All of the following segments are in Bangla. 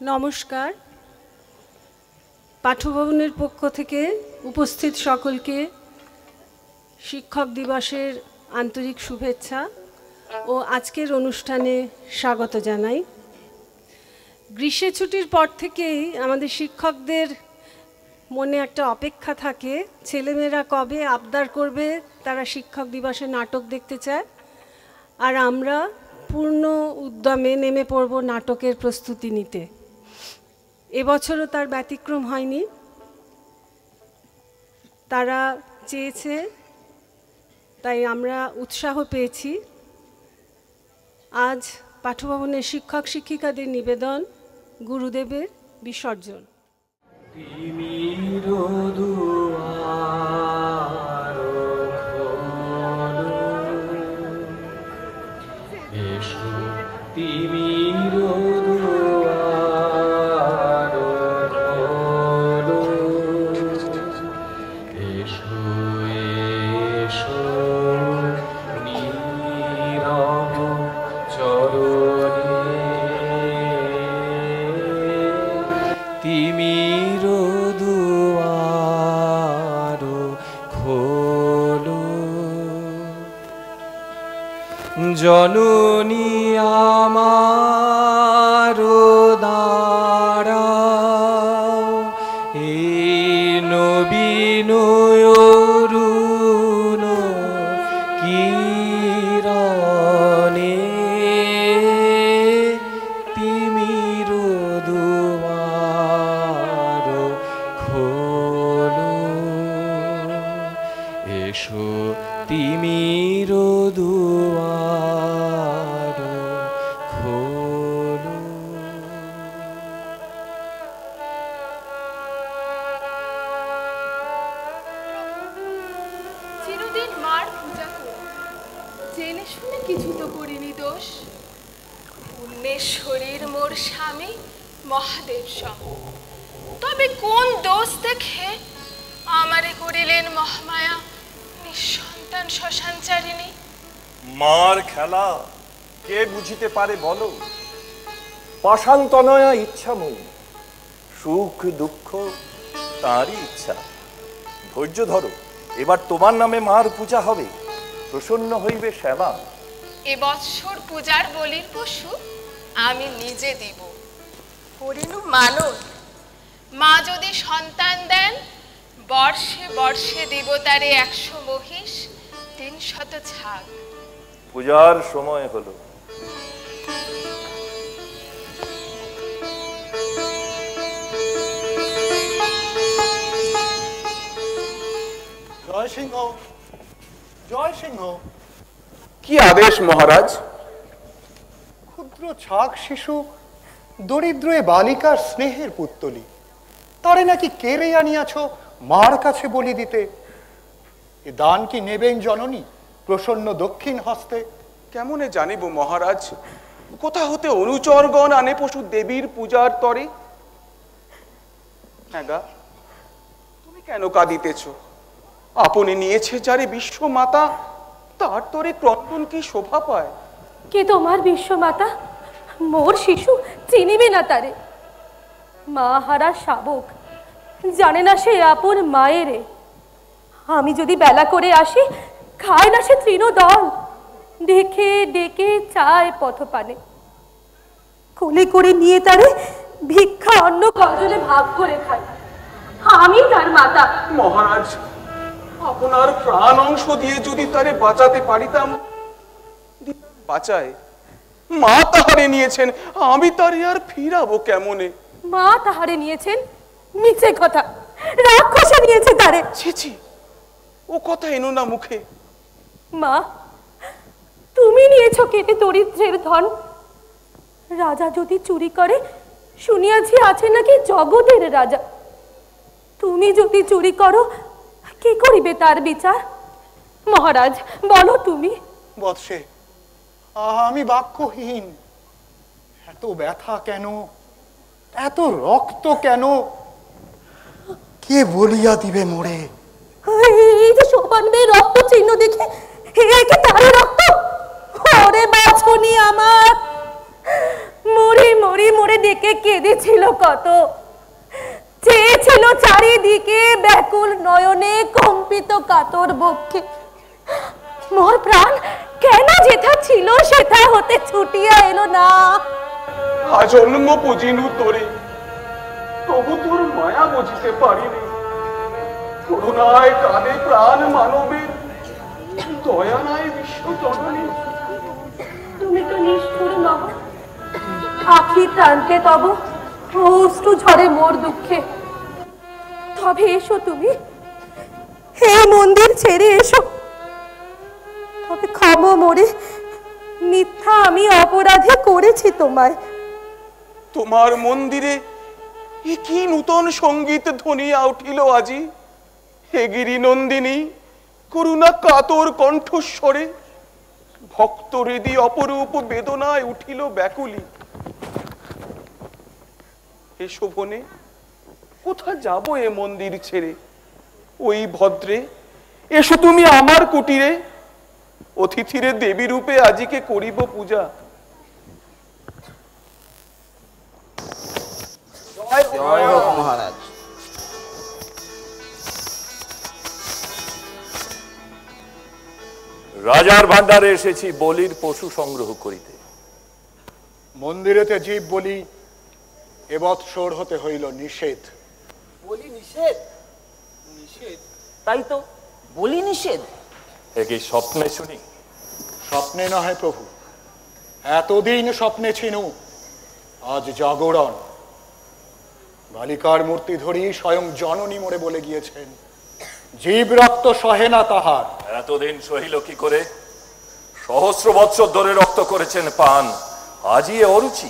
নমস্কার। পাঠ্যভবনের পক্ষ থেকে উপস্থিত সকলকে শিক্ষক দিবসের আন্তরিক শুভেচ্ছা ও আজকের অনুষ্ঠানে স্বাগত জানাই। গ্রীষ্মের ছুটির পর থেকেই আমাদের শিক্ষকদের মনে একটা অপেক্ষা থাকে, ছেলেমেয়েরা কবে আবদার করবে তারা শিক্ষক দিবসে নাটক দেখতে চায়, আর আমরা পূর্ণ উদ্যমে নেমে পড়ব নাটকের প্রস্তুতি নিতে। এবছরও তার ব্যতিক্রম হয়নি। তারা চেয়েছে, তাই আমরা উৎসাহ পেয়েছি। আজ পাঠ্যভবনের শিক্ষক শিক্ষিকাদের নিবেদন গুরুদেবের বিসর্জন। জননী আমার দাঁড়াও, এই নবীন অরুণ কিরণে তিমির দুয়ার খোলো, এসো তিমির দুয়ার খোলো। চিরদিন মার পূজা করি, জেনে শুনে কিছু তো করিনি দোষ। পুণ্যের শরীর মোর স্বামী মহাদেব সম, তবে কোন দোষ দেখে আমারে করিলেন মহামায়া নিঃসন্তান শ্মশানচারিণী। মার খেলা কে বুঝিতে পারে বলো? পাষাণতনয়া ইচ্ছাময়ী, সুখ দুঃখ তাঁরই ইচ্ছা। ধৈর্য ধরো, এবার তোমার নামে মার পূজা হবে, প্রসন্ন হইবে শ্যামা। এবৎসর পূজার বলির পশু আমি নিজে দিব, করিনু মানন। মা যদি সন্তান দেন, বর্ষে বর্ষে দিব তারে 100 মহিষ, 300 ছাগ। পূজার সময় হলো। জয় সিংহ, জয় সিংহ। কি আদেশ মহারাজ? ক্ষুদ্র ছাগ শিশু, দরিদ্র এ বালিকার স্নেহের পুত্তলি, তারে নাকি কেড়ে আনিয়াছ মার কাছে বলি দিতে। এ দান কি নেবেন জননী প্রসন্ন দক্ষিণ হস্তে? কেমনে জানিব মহারাজ? কোথা হতে অনুচরগণ আনে পশু দেবীর পূজার তরে? হ্যাঁ গা, তুমি কেন কাঁদিতেছ? আপনি নিয়েছে যারে বিশ্ব মাতা, তার তরে ক্রন্দন কি শোভা পায়? কে তোমার বিশ্বমাতা? মোর শিশু চিনিবে না তারে। মা হারা শাবক, জানে না সে আপন মায়েরে। আমি যদি বেলা করে আসি, খায় না সে তৃণদল, ডেকে ডেকে চায় পথপানে। কোলে করে নিয়ে তারে ভিক্ষা অন্ন কজনে ভাগ করে খায়। আমি তার মাতা। মহারাজ, আপনার প্রাণ অংশ দিয়ে যদি তারে বাঁচাতে পারিতাম। বাঁচায় মা তাহারে নিয়েছেন, আমি তারে আর ফিরাবো কেমনে? মা তাহারে নিয়েছেন? মিছে কথা, রাক্ষসে নিয়েছে তারে। ছি ছি, ও কথা এনো না মুখে। মা, তুমি নিয়েছো কেটে দরিদ্রের ধন। রাজা যদি চুরি করে, শুনিয়াছি আছে নাকি জগতের রাজা। তুমি যদি চুরি করো, কি করিবে তার বিচার? মহারাজ বলো তুমি। বৎসে, আমি বাক্যহীন। এত ব্যথা কেন, এত রক্ত কেন, কে বলিয়া দিবে মোরে? এই যে সোপান বেয়ে রক্ত চিহ্ন দেখে, একে তার রক্ত। ওরে বাছুনি আমার, মরে মরে মরি মরে ডেকে কেঁদেছিল কত, চেয়েছিল চারিদিকে ব্যাকুল নয়নে কম্পিত কাতর বক্ষে। মোর প্রাণ কেন যেথা ছিল সেথা হতে ছুটিয়া এলো না। আজন্ম পুজিনু তোরে, তবু তোর মায়া বুঝিতে পারিনি। করুণায় কাঁদে প্রাণ মানবের, দয়া নাই বিশ্ব জননী। তুমি তো নিষ্ঠুর নব, আখি প্রান্তে তব অশ্রু ঝরে মোর দুঃখে। তবে এসো তুমি, হে মন্দির ছেড়ে এসো। তবে ক্ষমা মোরে, মিথ্যা আমি অপরাধে করেছি তোমায়। তোমার মন্দিরে এ কি নূতন সঙ্গীত ধ্বনিয়া উঠিল আজি। হে গিরি নন্দিনী, করুণা কাতর কণ্ঠস্বরে ভক্ত হৃদি অপরূপ বেদনায় উঠিল ব্যাকুলি। হে শোভনে, কোথা যাব এ মন্দির ছেড়ে? ওই ভদ্রে এসো তুমি আমার কুটিরে, অতিথিরে দেবী রূপে আজিকে করিব পূজা। জয় হোক মহারাজ। রাজার ভান্ডারে এসেছি বলির পশু সংগ্রহ করিতে। মন্দিরেতে জীব বলি এবৎসর হতে হইল নিষেধ। বলি নিষেধ? নিষেধ? তাই তো, বলি নিষেধ। একে স্বপ্নে শুনি? স্বপ্নে নহে প্রভু, এতদিন স্বপ্নে ছিনু, আজ জাগরণ। বালিকার মূর্তি ধরি স্বয়ং জননী মোরে বলে গিয়েছেন, জীব রক্ত সহে না তাহার। এতদিন সহিল কি করে? সহস্র বৎসর ধরে রক্ত করেছেন পান, আজই এ অরুচি।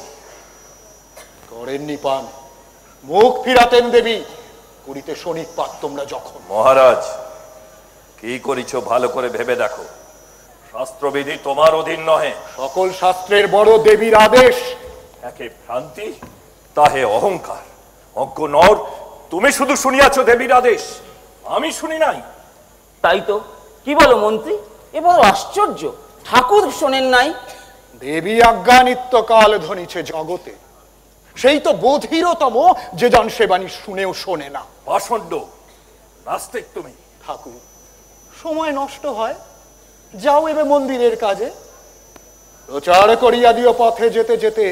করেননি পান, মুখ ফিরাতেন দেবী, করিতে শনিপাত তোমরা যখন। মহারাজ, কি করিছ ভালো করে ভেবে দেখো। শাস্ত্রবিধি তোমার অধীন নহে। সকল শাস্ত্রের বড় দেবীর আদেশ। একে ভ্রান্তি, তাহে অহংকার। অজ্ঞ নর, তুমি শুধু শুনিয়াছ দেবীর আদেশ, আমি শুনি নাই। তাই তো, কি বলো মন্ত্রী? এ বড় আশ্চর্য, ঠাকুর শোনেন নাই? দেবী আজ্ঞা নিত্যকাল ধ্বনিছে জগতে, সেই তো বধিরতম যে জন সে বাণী শুনেও শোনে না। পাষণ্ড, নাস্তিক তুমি। ঠাকুর, সময় নষ্ট হয়, যাও এবে মন্দিরের কাজে। প্রচার করিয়া দিও পথে যেতে যেতে,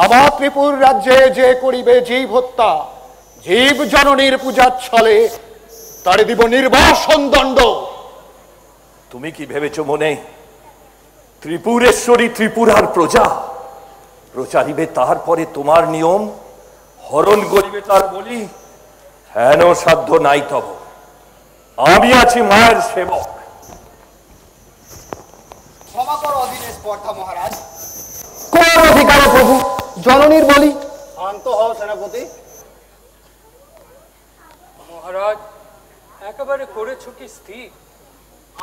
আমার ত্রিপুর রাজ্যে যে করিবে জীব হত্যা, জীব জননীর পূজার ছলে তারে দিব নির্বাসন দণ্ড। তুমি কি ভেবেছ মনে ত্রিপুরেশ্বরী ত্রিপুরার প্রজা? প্রচারিবে তাহার পরে তোমার নিয়ম, হরণ করিবে তার বলি। হেন সাধ্য নাই তব, আমি আছি মায়ের সেবক। ক্ষমা কর অধীনে স্পর্ধা মহারাজ। কোন অধিকারে প্রভু জননীর বলি? শান্ত হও সেনাপতি। মহারাজ, একেবারে করেছ কি স্থির?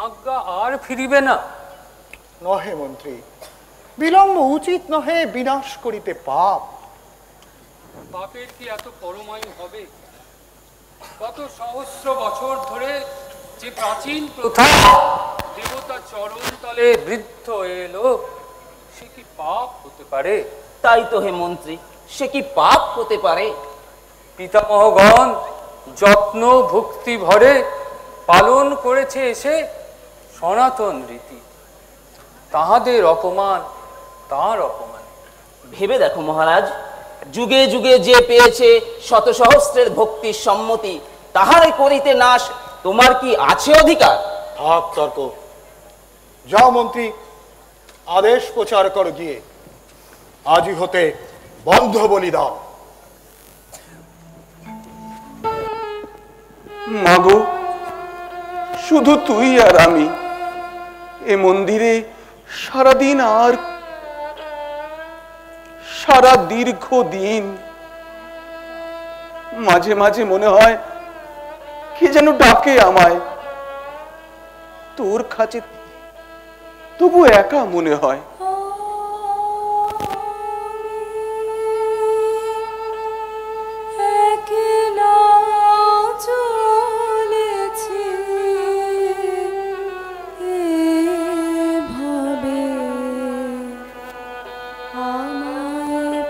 আজ্ঞা আর ফিরিবে না? নহে মন্ত্রী, বিলম্ব উচিত নহে, বিনাশ করিতে পাপ। পাপের কি এত পরমায়ু হবে? কত সহস্র বছর ধরে যে প্রাচীন প্রথা দেবতা চরণ তলে বৃদ্ধ এলো, সে কি পাপ হতে পারে? তাই তো হে মন্ত্রী, সে কি পাপ হতে পারে? পিতামহগণ যত্ন ভক্তি ভরে পালন করেছে এসে সনাতন রীতি, তাহাদের অপমান তার অপমান। ভেবে দেখো মহারাজ, যুগে যুগে যে পেয়েছে শত সহস্রের ভক্তির সম্মতি, তাহারে করিতে নাশ তোমার কি আছে অধিকার? থাক তর্ক, যাও মন্ত্রী, আদেশ প্রচার করো গিয়ে, আজই হতে বন্ধ বলি দাও। মাগো, শুধু তুই আর আমি এ মন্দিরে সারাদিন, আর সারা দীর্ঘ দিন। মাঝে মাঝে মনে হয় কে যেন ডাকে আমায়, তোর কাছে তবু একা মনে হয়। আমায়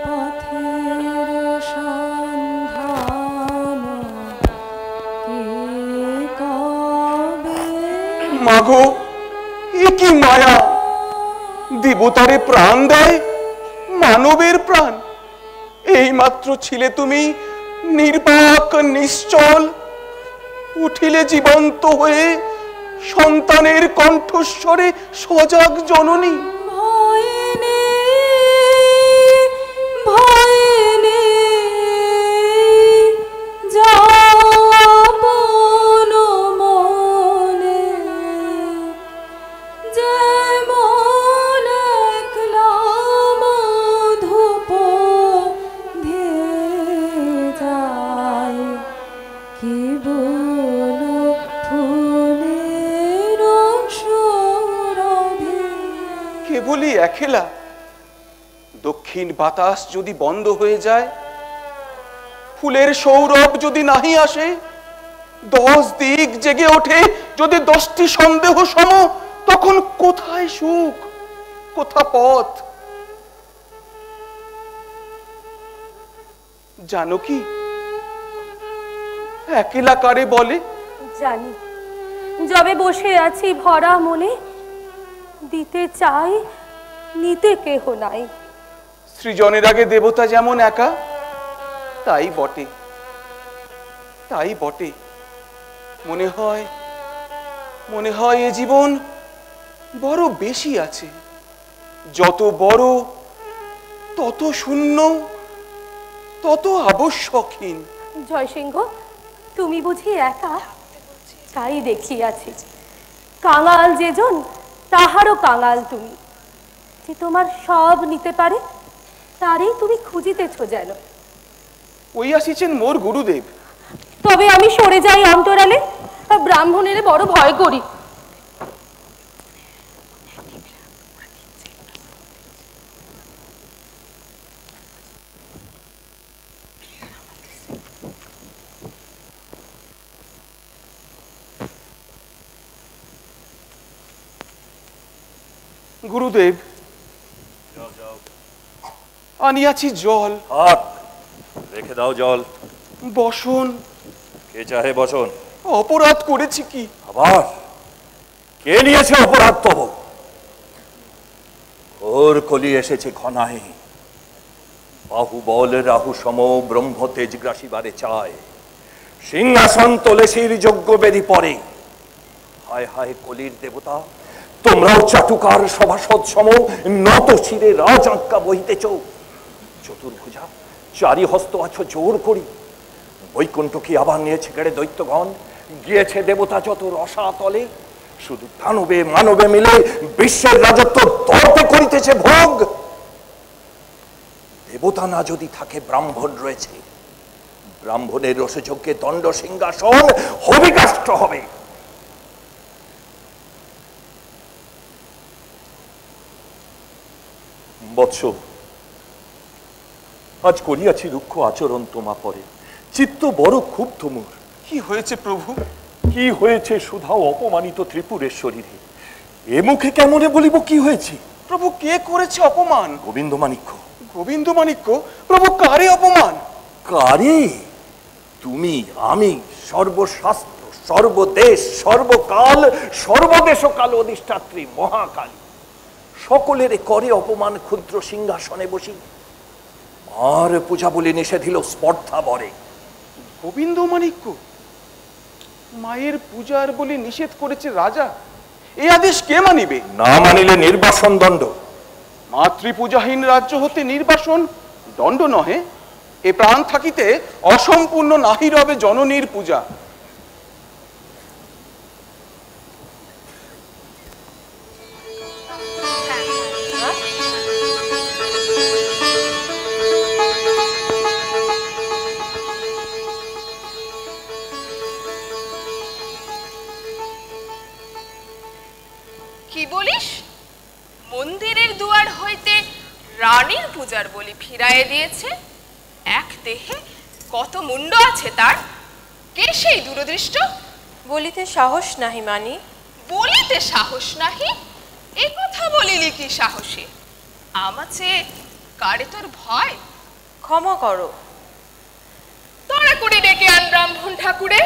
গো, এ কি মায়া! দেবতারে প্রাণ দেয় মানবের প্রাণ। এইমাত্র ছিলে তুমি নির্বাক নিশ্চল, উঠিলে জীবন্ত হয়ে সন্তানের কণ্ঠস্বরে সজাগ জননী। কেবলই একলা দক্ষিণ বাতাস যদি বন্ধ হয়ে যায়, ফুলের সৌরভ যদি নাহি আসে, 10 দিক জেগে ওঠে যদি 10টি সন্দেহ সম, তখন কোথায় সুখ, কোথা পথ? জানো কি একলা কারে বলে? জানি, যবে বসে আছি ভরা মনে, দিতে চাই নিতে কেহ নাই। সৃজনের আগে দেবতা যেমন একা, তাই বটে, তাই বটে। মনে হয় এ জীবন বড় বেশি আছে। যত বড় তত শূন্য, তত আবশ্যকহীন। জয়সিংহ, তুমি বুঝি একা? তাই দেখিয়াছি, কাঙাল যেজন তাহারও কাঙাল তুমি। যে তোমার সব নিতে পারে, তারই তুমি খুঁজিতেছ যেন। ওই আসিছেন মোর গুরুদেব। তবে আমি সরে যাই অন্তরালে, ব্রাহ্মণের বড় ভয় করি। গুরুদেব, আনিয়াছি জল। রেখে দাও জল। বসন। কে চাহে বসন? অপরাধ করেছি কি? আবার কে নিয়েছে অপরাধ? তব ওর কলি এসেছে ঘনায়, বাহুবল রাহু সম ব্রহ্ম তেজ গ্রাসিবারে চায়, সিংহাসন তোলে শির যজ্ঞ বেদি পরে। হায় হায় কলির দেবতা, তোমরাও চাটুকার সভাসদ সম নত শিরে রাজ আজ্ঞা বহিতেছ। চতুর্ভুজা চারি হস্ত আছো জোর করি, বৈকুণ্ঠ কি আবার নিয়েছে কেড়ে দৈত্যগণ? গিয়েছে দেবতা যত রসাতলে, শুধু দানবে মানবে মিলে বিশ্বের রাজত্ব দর্পে করিতেছে ভোগ। দেবতা না যদি থাকে, ব্রাহ্মণ রয়েছে। ব্রাহ্মণের রসযজ্ঞে দণ্ড সিংহাসন হবিকাষ্ট হবে। বৎস, আজ করিয়াছি রুক্ষ আচরণ তোমা পরে, চিত্ত বড় ক্ষুব্ধ মোর। কি হয়েছে প্রভু? কি হয়েছে সুধাও অপমানিত ত্রিপুরেশ্বরীরে, এ মুখে কেমনে বলিব কি হয়েছে? প্রভু, কে করেছে অপমান? গোবিন্দমাণিক্য। গোবিন্দমাণিক্য? প্রভু, কারে অপমান? কারে? তুমি, আমি, সর্বশাস্ত্র, সর্বদেশ, সর্বকাল, সর্বদেশকাল অধিষ্ঠাত্রী মহাকালী, সকলের করে অপমান ক্ষুদ্র সিংহাসনে বসি। আর পূজা বলে নিষেধিল স্পর্ধা বরে। গোবিন্দমাণিক্য, মায়ের পূজার বলে নিষেধ করেছে রাজা, এই আদেশ কে মানিবে? না মানিলে নির্বাসন দণ্ড। মাতৃপূজাহীন রাজ্য হতে নির্বাসন দণ্ড নহে। এ প্রাণ থাকিতে অসম্পূর্ণ নাহি রবে জননীর পূজা। কি বলিস? মন্দিরের দুয়ার হইতে রানীর পূজার বলি ফিরাইয়ে দিয়েছে? এক দেহে কত মুন্ড আছে তার! কে সেই দূরদৃষ্ট? বলিতে সাহস নাহি মানি। বলিতে সাহস নাহি? এ কথা বলিলি কি সাহসে? আমাছে কারে তোর ভয়? ক্ষমা করো। তোরা করে ডেকে আন ব্রাহ্মণ ঠাকুরে।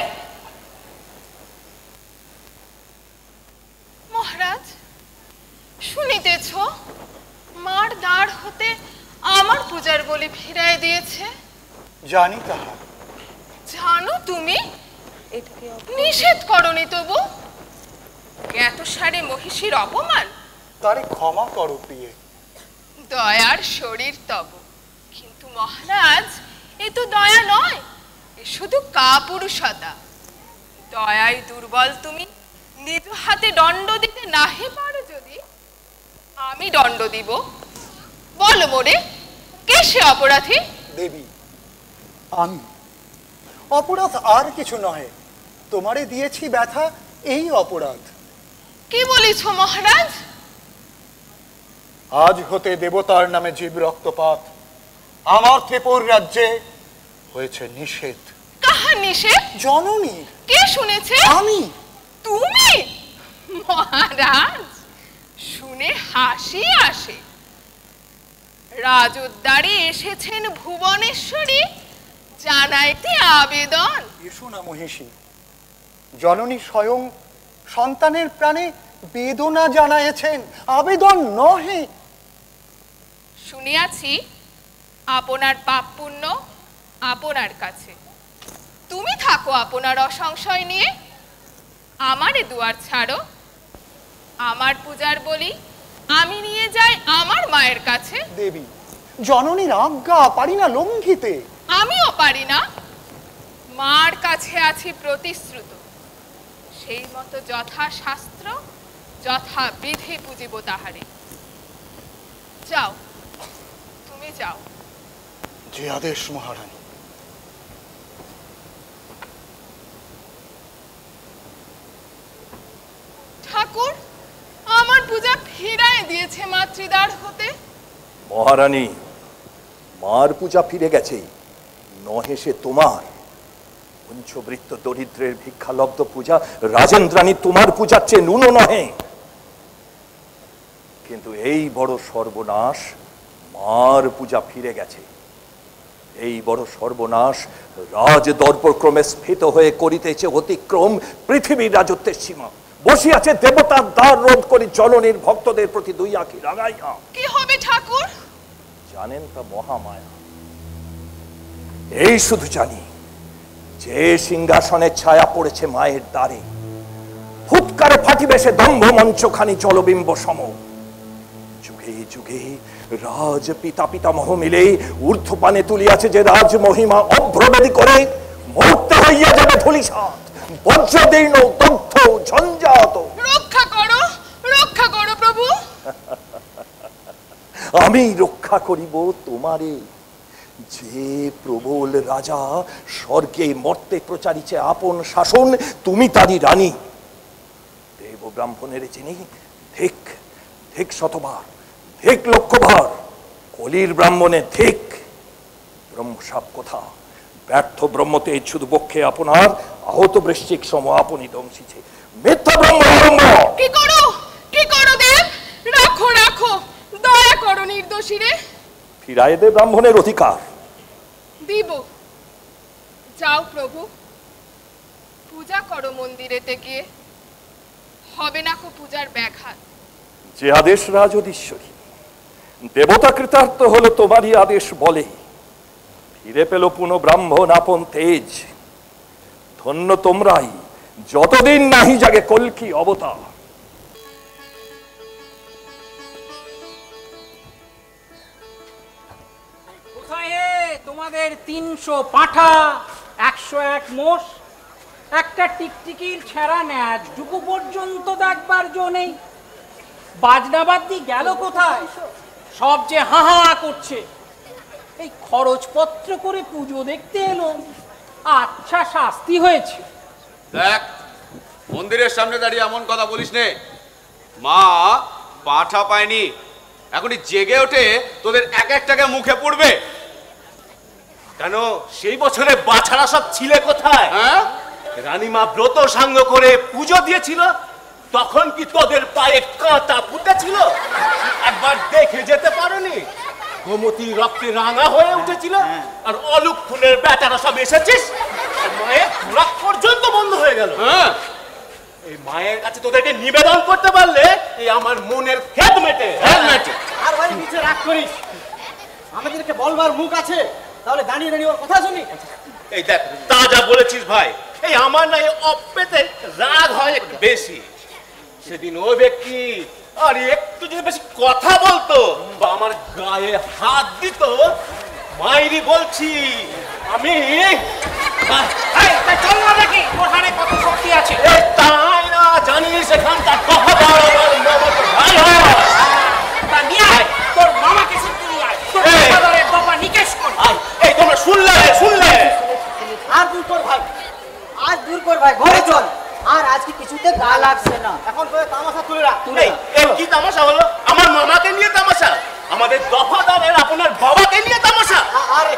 মহারাজ, শুনিতেছ মার দ্বার হতে আমার পূজার বলি ফিরাই দিয়েছে? জানি তাহা। জানো তুমি? নিষেধ করনি তবু? জ্ঞাতসারে মহিষীর অপমান। তারে ক্ষমা করো প্রিয়ে। দয়ার শরীর তব, কিন্তু মহারাজ এ তো দয়া নয়, এ শুধু কাপুরুষতা। দয়ায় দুর্বল তুমি, নিজ হাতে দণ্ড দিতে নাহি পারো যদি আমি দণ্ড দিব। বলো মোরে, কে সে অপরাধী? দেবী, আমি। অপরাধ আর কিছু নহে, তোমারে দিয়েছি ব্যথা, এই অপরাধ। কি বলিছ মহারাজ? আজ হতে দেবতার নামে জীব রক্তপাত আমার ত্রিপুর রাজ্যে হয়েছে নিষেধ। কাহার নিষেধ? জননী। কে শুনেছে? আমি। তুমি? মহারাজ, শুনে হাসি আসে। রাজোদ্দারে এসেছেন ভুবনেশ্বরী, জানাইতে আবেদন। এসো না মহিষী, জননী স্বয়ং সন্তানের প্রাণে বেদনা জানাইছেন, আবেদন নহে। শুনিয়াছি আপনার পাপ পুণ্য আপনার কাছে। তুমি থাকো আপনার অসংশয় নিয়ে, আমারে দুয়ার ছাড়ো। আমার পূজার বলি আমি নিয়ে যাই আমার মায়ের কাছে। দেবী, জননীর আজ্ঞা পারি না লঙ্ঘিতে। আমিও পারি না। মার কাছে আছি প্রতিশ্রুত, সেই মতো যথা শাস্ত্র যথা বিধি পুজিব তাহারে। যাও, তুমি যাও। যে আদেশ মহারানী। ঠাকুর, আমার পূজা ফিরাই দিয়েছে মাতৃদ্বার হতে। মহারানী, মার পূজা ফিরে গেছে, নহে সে তোমার। পঞ্চবৃত্ত দরিদ্রের ভিক্ষালব্ধ পূজা রাজেন্দ্রাণী তোমার পূজার চেয়ে নুনো নহে। কিন্তু এই বড় সর্বনাশ, মার পূজা ফিরে গেছে। এই বড় সর্বনাশ রাজ দর্পক্রমে স্ফীত হয়ে করিতেছে অতিক্রম পৃথিবীর রাজত্বের সীমা। বসিয়াছে দেবতার দ্বার রোধ করে জননীর ভক্তদের প্রতি দুই আঁখি রাঙাইয়া। কি হবে ঠাকুর? জানেন তা মহামায়া। এই শুধু জানি, যে সিংহাসনের ছায়া পড়েছে মায়ের দ্বারে, ফুৎকারে ফাটিবে সে দম্ভ মঞ্চখানি জলবিম্ব সম। যুগে যুগে রাজ পিতা পিতামহ মিলে ঊর্ধ্বপানে তুলিয়াছে যে রাজ মহিমা অভ্রবেদী করে, মুহূর্তে হইয়া যাবে ধূলিসাৎ, বজ্রদীর্ণ দগ্ধ ঝঞ্ঝাত। রক্ষা করো প্রভু। আমি রক্ষা করিব তোমারে। যে প্রবল রাজা স্বর্গে মর্তে প্রচারিছে আপন শাসন, তুমি তারই রানী। দেব ব্রাহ্মণের চিনি ধিক, ধিক শতবার, ধিক লক্ষবার। কলির ব্রাহ্মণে ধিক। ব্রহ্মসাপ কথা, ব্যর্থ ব্রহ্মতে শুধু বক্ষে আপনার আহত বৃশ্চিক সম আপনি দংশিছে। মিথ্যা ব্রহ্ম। কি করো দেব? রাখো, দয়া করো নির্দোষীরে। ফিরায় দে ব্রাহ্মণের অধিকার। দিব। যাও প্রভু, পূজা করো মন্দিরেতে গিয়ে, হবে না কো পূজার ব্যাঘাত। যে আদেশ রাজদীশ্বরী, দেবতা কৃতার্থ হলো তোমারই আদেশ বলে। ফিরে পেল পুনঃ ব্রাহ্মণ আপন তেজ। ধন্য তোমরাই, যতদিন নাহি জাগে কল্কি অবতার। তোমাদের 300 পাঁঠা, 101 মোষ, একটা টিকটিকির ছেঁড়া ন্যাযটুকু পর্যন্ত দেখবার জো নেই। বাজনাবাদ্যি গেল কোথায়? সব যে হাহা করছে। এই খরচপত্র করে পুজো দেখতে এলো, আচ্ছা শাস্তি হয়েছে। দেখ, মন্দিরের সামনে দাঁড়িয়ে এমন কথা বলিস নে। মা পাঁঠা পায়নি, এখনই জেগে ওঠে তোদের এক একটাকে মুখে পড়বে। কেন, সেই বছরে বাছারা সব ছিলে কোথায়? রানীমা ব্রত সাঙ্গ করে পুজো দিয়েছিল, তখন কি তোদের পায়ে কাঁটা ফুটেছিল? একবার দেখে যেতে পারোনি? গোমতী রক্তে রাঙা হয়ে উঠেছিল, আর অলুক ফুলের বেচারা সব এসেছিস, মায়ের খোরাক পর্যন্ত বন্ধ হয়ে গেল। এই মায়ের কাছে তোদেরকে নিবেদন করতে পারলে এই আমার মনের খেদ মেটে। আর ভাই নিচে রাগ করিস, আমাদেরকে বলবার মুখ আছে, তাহলে দাঁড়িয়ে দাঁড়িয়ে ওর কথা শুনি। এই দেখ, তা যা বলেছিস ভাই, এই আমার না এই অপ্পেতে রাগ হয় একটু বেশি। সেদিন ও ব্যক্তি আর একটু যদি বেশি কথা বলতো বা আমার গায়ে হাত দিত, মাইরি বলছি আমি চল না দেখি ওখানে কত শক্তি আছে। তাই না জানিস এখানকার ভাই হয় তোর মামাকে শিখতে নিয়ে আয়, তোর বাবারের বাবা নিকেশ কর। এই তোমরা শুনলে আর দূর কর ভাই, আজ দূর কর ভাই, ঘরে চল। আর আজকে কিছুতে গা লাগছে না, এখন তোর তামাশা তুলে রাখ। এই কি তামাশা হলো? আমার মামাকে নিয়ে তামাশা, আমাদের দফাদারের আপনার বাবাকে নিয়ে তামাশা। আরে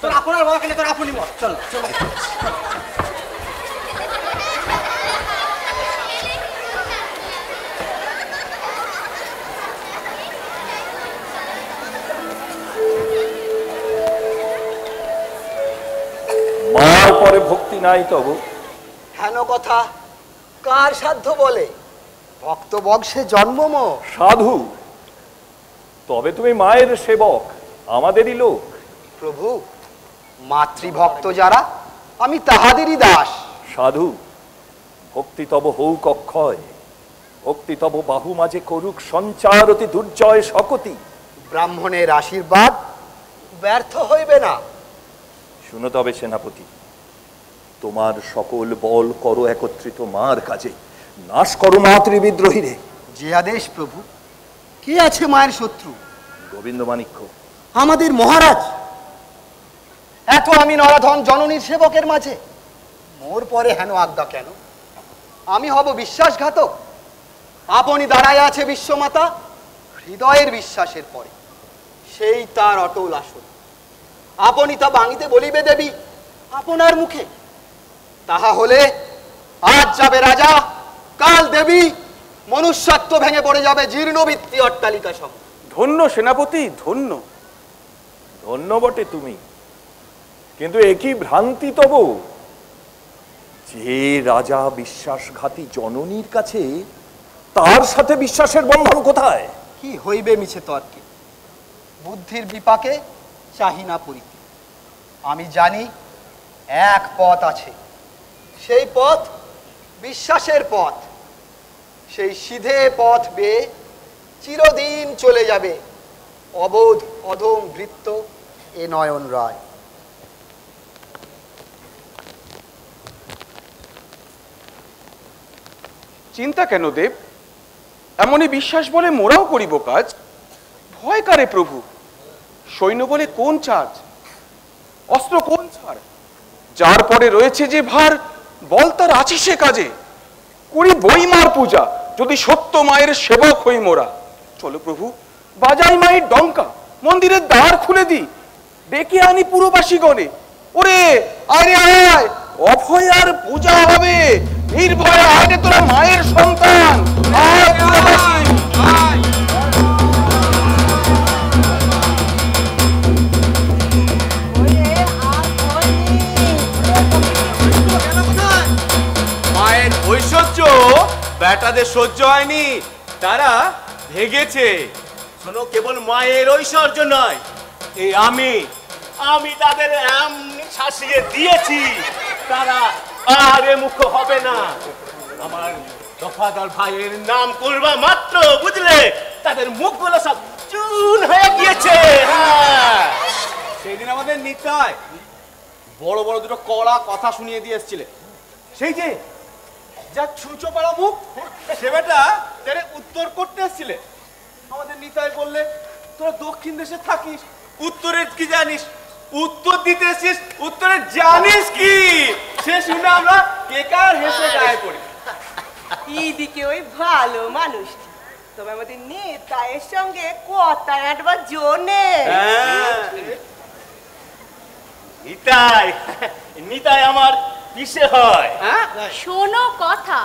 তোর আপনার বাবাকে নিয়ে তোর আপনি মত, চল চল। মার পরে ভক্তি নাই তব। হেন কথা কার সাধ্য বলে? ভক্ত বংশে জন্মম। সাধু, তবে তুমি মায়ের সেবক, আমাদেরই লোক। প্রভু, মাতৃভক্ত যারা আমি তাহাদেরই দাস। সাধু, ভক্তি তব হৌক অক্ষয়, ভক্তি তব বাহু মাঝে করুক সঞ্চার অতি দুর্জয় শকতি। ব্রাহ্মণের আশীর্বাদ ব্যর্থ হইবে না। শুনো তবে সেনাপতি, তোমার সকল বল করো একত্রিত মার কাজে, নাশ করো মাতৃবিদ্রোহীরে। যে আদেশ প্রভু। কে আছে মায়ের শত্রু? গোবিন্দ মাণিক্য। আমাদের মহারাজ। এত আমি নরাধন জননীর সেবকের মাঝে, মোর পরে হেন আজ্ঞা কেন? আমি হব বিশ্বাসঘাতক? আপনি দাঁড়ায় আছে বিশ্বমাতা হৃদয়ের বিশ্বাসের পরে, সেই তার অটল আসন। আপনি তা ভাঙিতে বলিবে দেবী আপনার মুখে? তাহা হলে আজ যাবে রাজা, কাল দেবী, মনুষ্যত্ব ভেঙে পড়ে যাবে জীর্ণভিত্তি অট্টালিকা সম। ধন্য সেনাপতি, ধন্য। ধন্য বটে তুমি, কিন্তু একই ভ্রান্তি তব। যে রাজা বিশ্বাসঘাতী জননীর কাছে, তার সাথে বিশ্বাসের বন্ধন কোথায়? কি হইবে মিছে তর্কে? বুদ্ধির বিপাকে চাহি না পরিতে। আমি জানি এক পথ আছে, সেই পথ বিশ্বাসের পথ। সেই সিধে পথ বেয়ে চিরদিন চলে যাবে অবোধ অধম ভৃত্য এ নয়ন রায়। চিন্তা কেন দেব? এমনই বিশ্বাস বলে মোরাও করিব কাজ। ভয় কারে প্রভু? সৈন্য বলে কোন চার্জ, অস্ত্র কোন ছাড়? যার পরে রয়েছে যে ভার, বল তার আছে সে কাজে। করি বই মার পূজা, যদি সত্য মায়ের সেবক হই মোরা। চলো প্রভু, বাজাই মায়ের ডঙ্কা, মন্দিরের দ্বার খুলে দি, ডেকে আনি পুরবাসী গণে। ওরে আয় রে আয়, অভয় আর পূজা হবে, নির্ভয় আয় রে তোরা মায়ের সন্তান। আয় পুরবাসী, আয়। মায়ের ঐশ্বর্য বেটাদের সহ্য হয়নি, তারা ভেগেছে। শোনো, কেবল মায়ের ঐশ্বর্য নয়, এই আমি তাদের এমনি শাসিয়ে দিয়েছি, তারা আরে মুখ হবে না। আমার দফাদার ভাইয়ের নাম করবা মাত্র, বুঝলে, তাদের মুখগুলো সব চুন হয়ে গিয়েছে। সেদিন আমাদের নিতাই বড় বড় দুটো কড়া কথা শুনিয়ে দিয়ে এসেছিলে। সেই যে যা ছুঁচো পাড়া মুখ, সে বেটা তারে উত্তর করতে এসেছিলে। আমাদের নিতাই বললে, তোরা দক্ষিণ দেশে থাকিস, উত্তরের কি জানিস? উত্তর দিতে এসেছিস, উত্তরে জানিস কি? সে শুনে আমরা কেকার হেসে গায়ে পড়ি। এইদিকে ওই ভালো মানুষটি, তবে আমাদের নেতায়ের সঙ্গে কথা আঁটবার জন্যে। নিতাই আমার পিসে হয়। শোনো কথা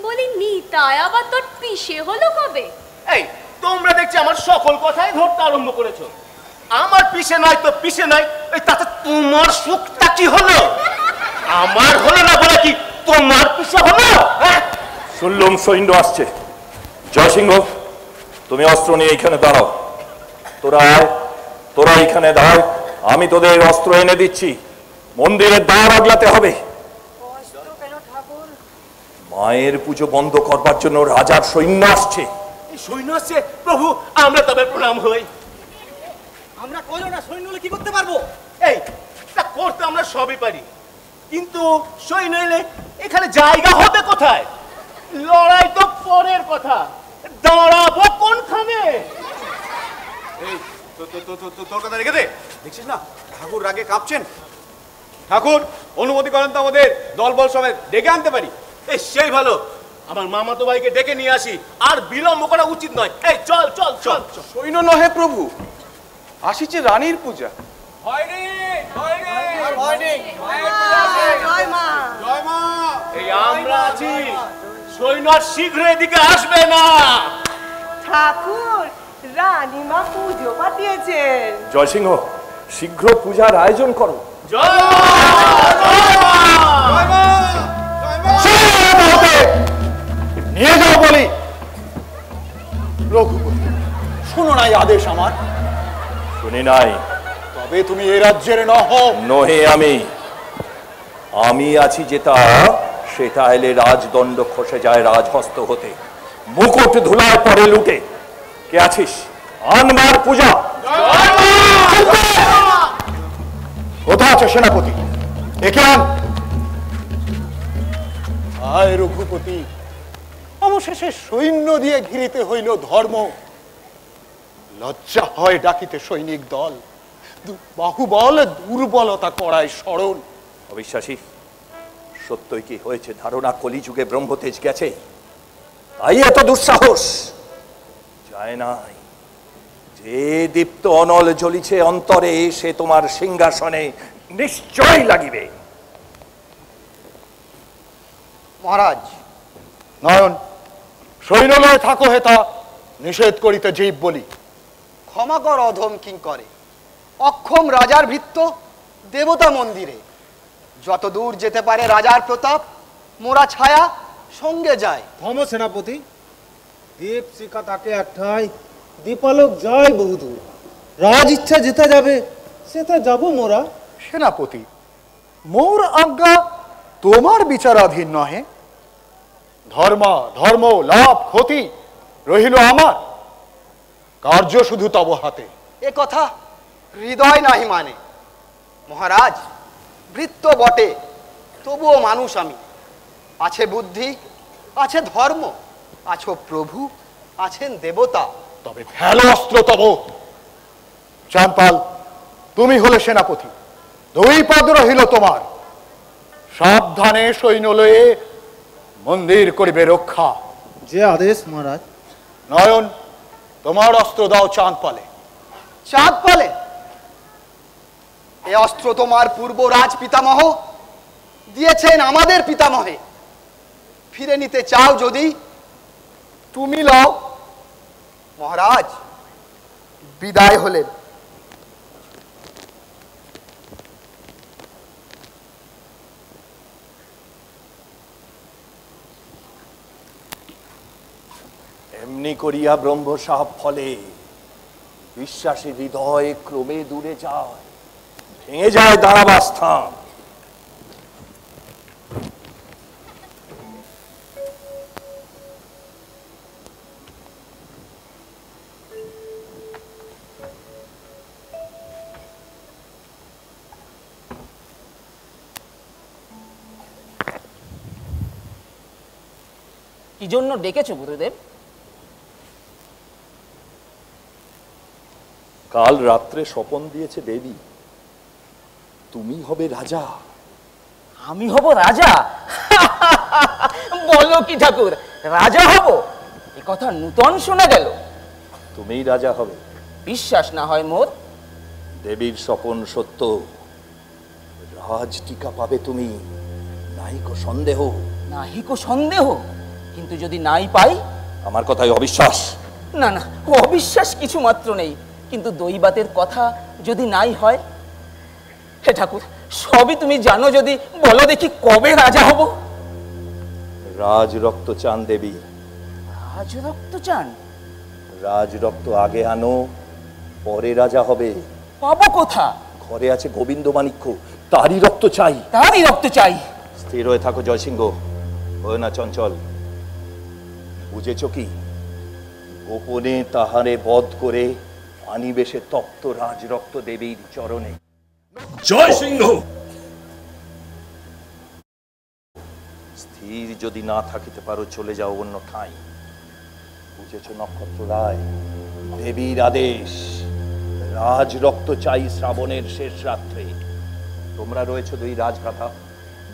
বলি, নিতাই আবার তোর পিসে হলো কবে? এই তোমরা দেখছি আমার সকল কথাই ধরতে আরম্ভ করেছো। আমার পিসে নয় তো পিসে নয়, তাতে তোমার সুখটা কি হলো? আমার হলো না বলে কি তোমার পিছু হলো? শুনলুম সৈন্য আসছে। জয়সিংহ, তুমি অস্ত্র নিয়ে এখানে দাঁড়াও। তোরা এখানে দাঁড়াও, আমি তোদের অস্ত্র এনে দিচ্ছি। মন্দিরের দ্বার আগলাতে হবে। মায়ের পুজো বন্ধ করবার জন্য রাজার সৈন্য আসছে। সৈন্য আসছে? প্রভু, আমরা তবে প্রণাম হই। আমরা কইলো না সৈন্য হলে কি করতে পারবো? এই তা করতে আমরা সবই পারি, কিন্তু সৈন্য এলে এখানে জায়গা হবে কোথায়? লড়াই তো পরের কথা, দাঁড়াবো কোনখানে? এই তোর কথা রেখে দে। দেখছিস না ঠাকুর রাগে কাঁপছেন। ঠাকুর অনুমতি করেন তো আমাদের দলবল সবাই ডেকে আনতে পারি। এই সেই ভালো, আমার মামাতো ভাইকে ডেকে নিয়ে আসি, আর বিলম্ব করা উচিত নয়। এই চল চল চল। সৈন্য নহে প্রভু, আসিছে রানীর পূজা। এই আমরা আছি, সৈন্য আর শীঘ্র এদিকে আসবে না। ঠাকুর রানীমা পুজো পাঠিয়েছেন। জয়সিংহ, শীঘ্র পূজার আয়োজন করো। নিয়ে যাও বলি। রঘুপতি, শুনো নাই আদেশ আমার? শুনি নাই। তবে তুমি এ রাজ্যের নহে। আমি আছি যেটা, সেটা এলে রাজদণ্ড খসে যায় রাজহস্ত হতে, মুকুট ধুলায় পরে লুটে। কে আছিস? আনবার পূজা। কোথা আছে সেনাপতি? একে আন। আয় রঘুপতি, অবশেষে সৈন্য দিয়ে ঘিরিতে হইল ধর্ম। লজ্জা হয় ডাকিতে সৈনিক দল, বাহুবল দুর্বলতা করায় স্মরণ। অবিশ্বাসী, সত্যই কি হয়েছে ধারণা? কলিযুগে ব্রহ্মতেজ গেছে, তাই এত দুঃসাহস? যায় নাই। যে দীপ্ত অনল জ্বলিছে অন্তরে, সে তোমার সিংহাসনে নিশ্চয় লাগিবে। মহারাজ, নয়ন, সৈন্য লয়ে থাকো হেতা, নিষেধ করিতে জীব বলি। ক্ষমা কর অধম কিঙ্করে, অক্ষম রাজার ভৃত্য দেবতা মন্দিরে। যত দূর যেতে পারে রাজার প্রতাপ, মোরা ছায়া সঙ্গে যায়। ধম সেনাপতি, দীপ শিখা তাকে একঠাই, দীপালোক যায় বহুদূর। রাজ ইচ্ছা যেতে যাবে, সেটা যাব মোরা। সেনাপতি, মোর আজ্ঞা তোমার বিচারাধীন নহে। ধর্ম লাভ ক্ষতি রহিল আমার, কার্য শুধু তব হাতে। এ কথা হৃদয় নাহি মানে। মহারাজ, ভৃত্য বটে, তবুও মানুষ আমি। আছে বুদ্ধি, আছে ধর্ম, আছো প্রভু, আছেন দেবতা। তবে ফেলো অস্ত্র তব। চাঁদপাল, তুমি হলে সেনাপতি, দুই পদ রহিল তোমার। সাবধানে সৈন্য লয়ে মন্দির করিবে রক্ষা। যে আদেশ মহারাজ। নয়ন, তোমার অস্ত্র দাও চাঁদপালে। চাঁদপালে? এ অস্ত্র তোমার পূর্ব রাজ পিতামহ দিয়েছেন আমাদের পিতামহে। ফিরে নিতে চাও যদি তুমি লও। মহারাজ বিদায় হলেন। এমনি করিয়া ব্রহ্মসাপ ফলে বিশ্বাসী হৃদয় ক্রমে দূরে যায়, ভেঙে যায় দাঁড়াবার স্থান। কি জন্য ডেকেছো গুরুদেব? কাল রাত্রে স্বপন দিয়েছে দেবী, তুমি হবে রাজা। আমি হব রাজা? বলো কি ঠাকুর, রাজা হব? এ কথা নূতন শোনা গেল। তুমিই রাজা হবে। বিশ্বাস না হয় মোর? দেবীর স্বপন সত্য, রাজ টিকা পাবে তুমি, নাহিকো সন্দেহ। নাহিকো সন্দেহ? কিন্তু যদি নাই পাই? আমার কথাই অবিশ্বাস? না না, অবিশ্বাস কিছু মাত্র নেই, কিন্তু দৈবাতের কথা যদি নাই হয়? হে ঠাকুর, সবই তুমি জানো, যদি বলো দেখি কবে রাজা হব? রাজ রক্ত চান দেবী। রাজ রক্ত চান? রাজ রক্ত আগে আনো, পরে রাজা হবে। পাবো কোথা? ঘরে আছে গোবিন্দ মাণিক্য, তারই রক্ত চাই। তারই রক্ত চাই। স্থির হয়ে থাকো জয়সিংহ, হয় না চঞ্চল। বুঝেছ কি? গোপনে তাহারে বধ করে আনিবেশে তপ্ত রাজ রক্ত দেবীর চরণে। জয়সিংহ! স্থির যদি না থাকিতে পারো, চলে যাও অন্য ঠাঁই। বুঝেছ নক্ষত্র রায়? দেবীর আদেশ, রাজ রক্ত চাই শ্রাবণের শেষ রাত্রে। তোমরা রয়েছে দুই রাজগাথা,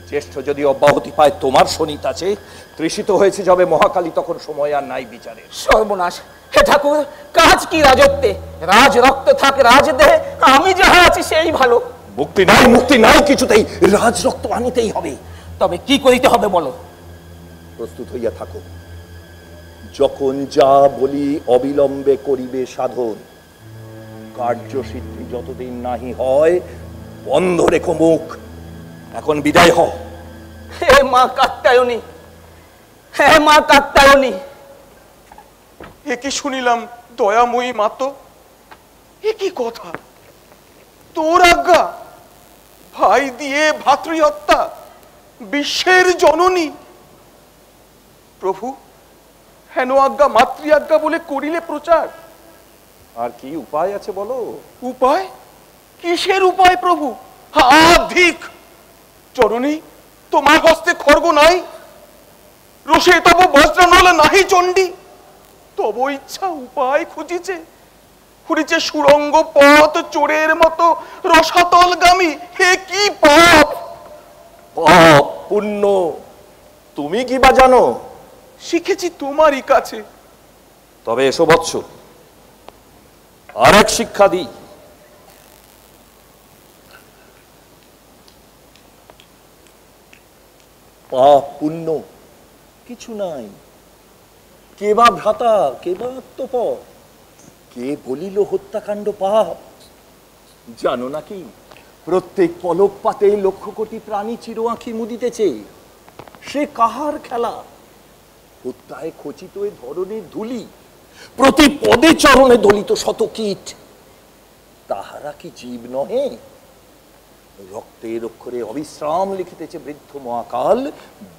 জ্যেষ্ঠ যদি অব্যাহতি পায় তোমার শনিত আছে, তৃষিত হয়েছে যবে মহাকালী, তখন সময় আর নাই বিচারের। সর্বনাশ! হে ঠাকুর, কাজ কি রাজত্বে? রাজ রক্ত থাকে রাজ দেহে, আমি যাহা আছি সেই ভালো। মুক্তি নাই, মুক্তি নাই কিছুতেই, রাজ রক্ত আনিতেই হবে। তবে কি করিতে হবে বলো? প্রস্তুত হইয়া থাকো, যখন যা বলি অবিলম্বে করিবে সাধন। কার্যসিদ্ধি যতদিন নাহি হয়, বন্ধ রেখো মুখ। এখন বিদায় হও। হে মা কাত্যায়নী, হে মা কাত্যায়নী! এ কি শুনিলাম দয়াময়ী মাতো? এ কি কথা? তোর আজ্ঞা, ভাই দিয়ে ভাতৃহত্যা, বিশ্বের জননী! প্রভু, হেন আজ্ঞা মাতৃ আজ্ঞা বলে করিলে প্রচার। আর কি উপায় আছে বলো? উপায়? কিসের উপায় প্রভু? ধিক! চরণী, তোমার হস্তে খড়গ নাই? রোষে তব বজ্রানল নাহি চণ্ডী? তব ইচ্ছা উপায় খুঁজিছে, খুঁড়িছে সুরঙ্গ পথ চোরের মতো রসাতলগামী। হে কি পাপ! পাপ পুণ্য তুমি কি বা জানো? শিখেছি তোমারই কাছে। তবে এসো বৎস, আর এক শিক্ষা দিই। পাপ পুণ্য কিছু নাই, কে বা ভ্রাতা, কে বা আত্মপর, কে বলিল হত্যাকাণ্ড পাপ। জানো নাকি, প্রত্যেক পলক পাতে লক্ষ কোটি প্রাণী চির আঁখি মুদিতেছে। সে কাহার খেলা? হত্যায় খচিত এ ধরনের ধুলি, প্রতি পদে চরণে দলিত শত কীট, তাহারা কি জীব নহে? রক্তের অক্ষরে অবিশ্রাম লিখিতেছে বৃদ্ধ মহাকাল,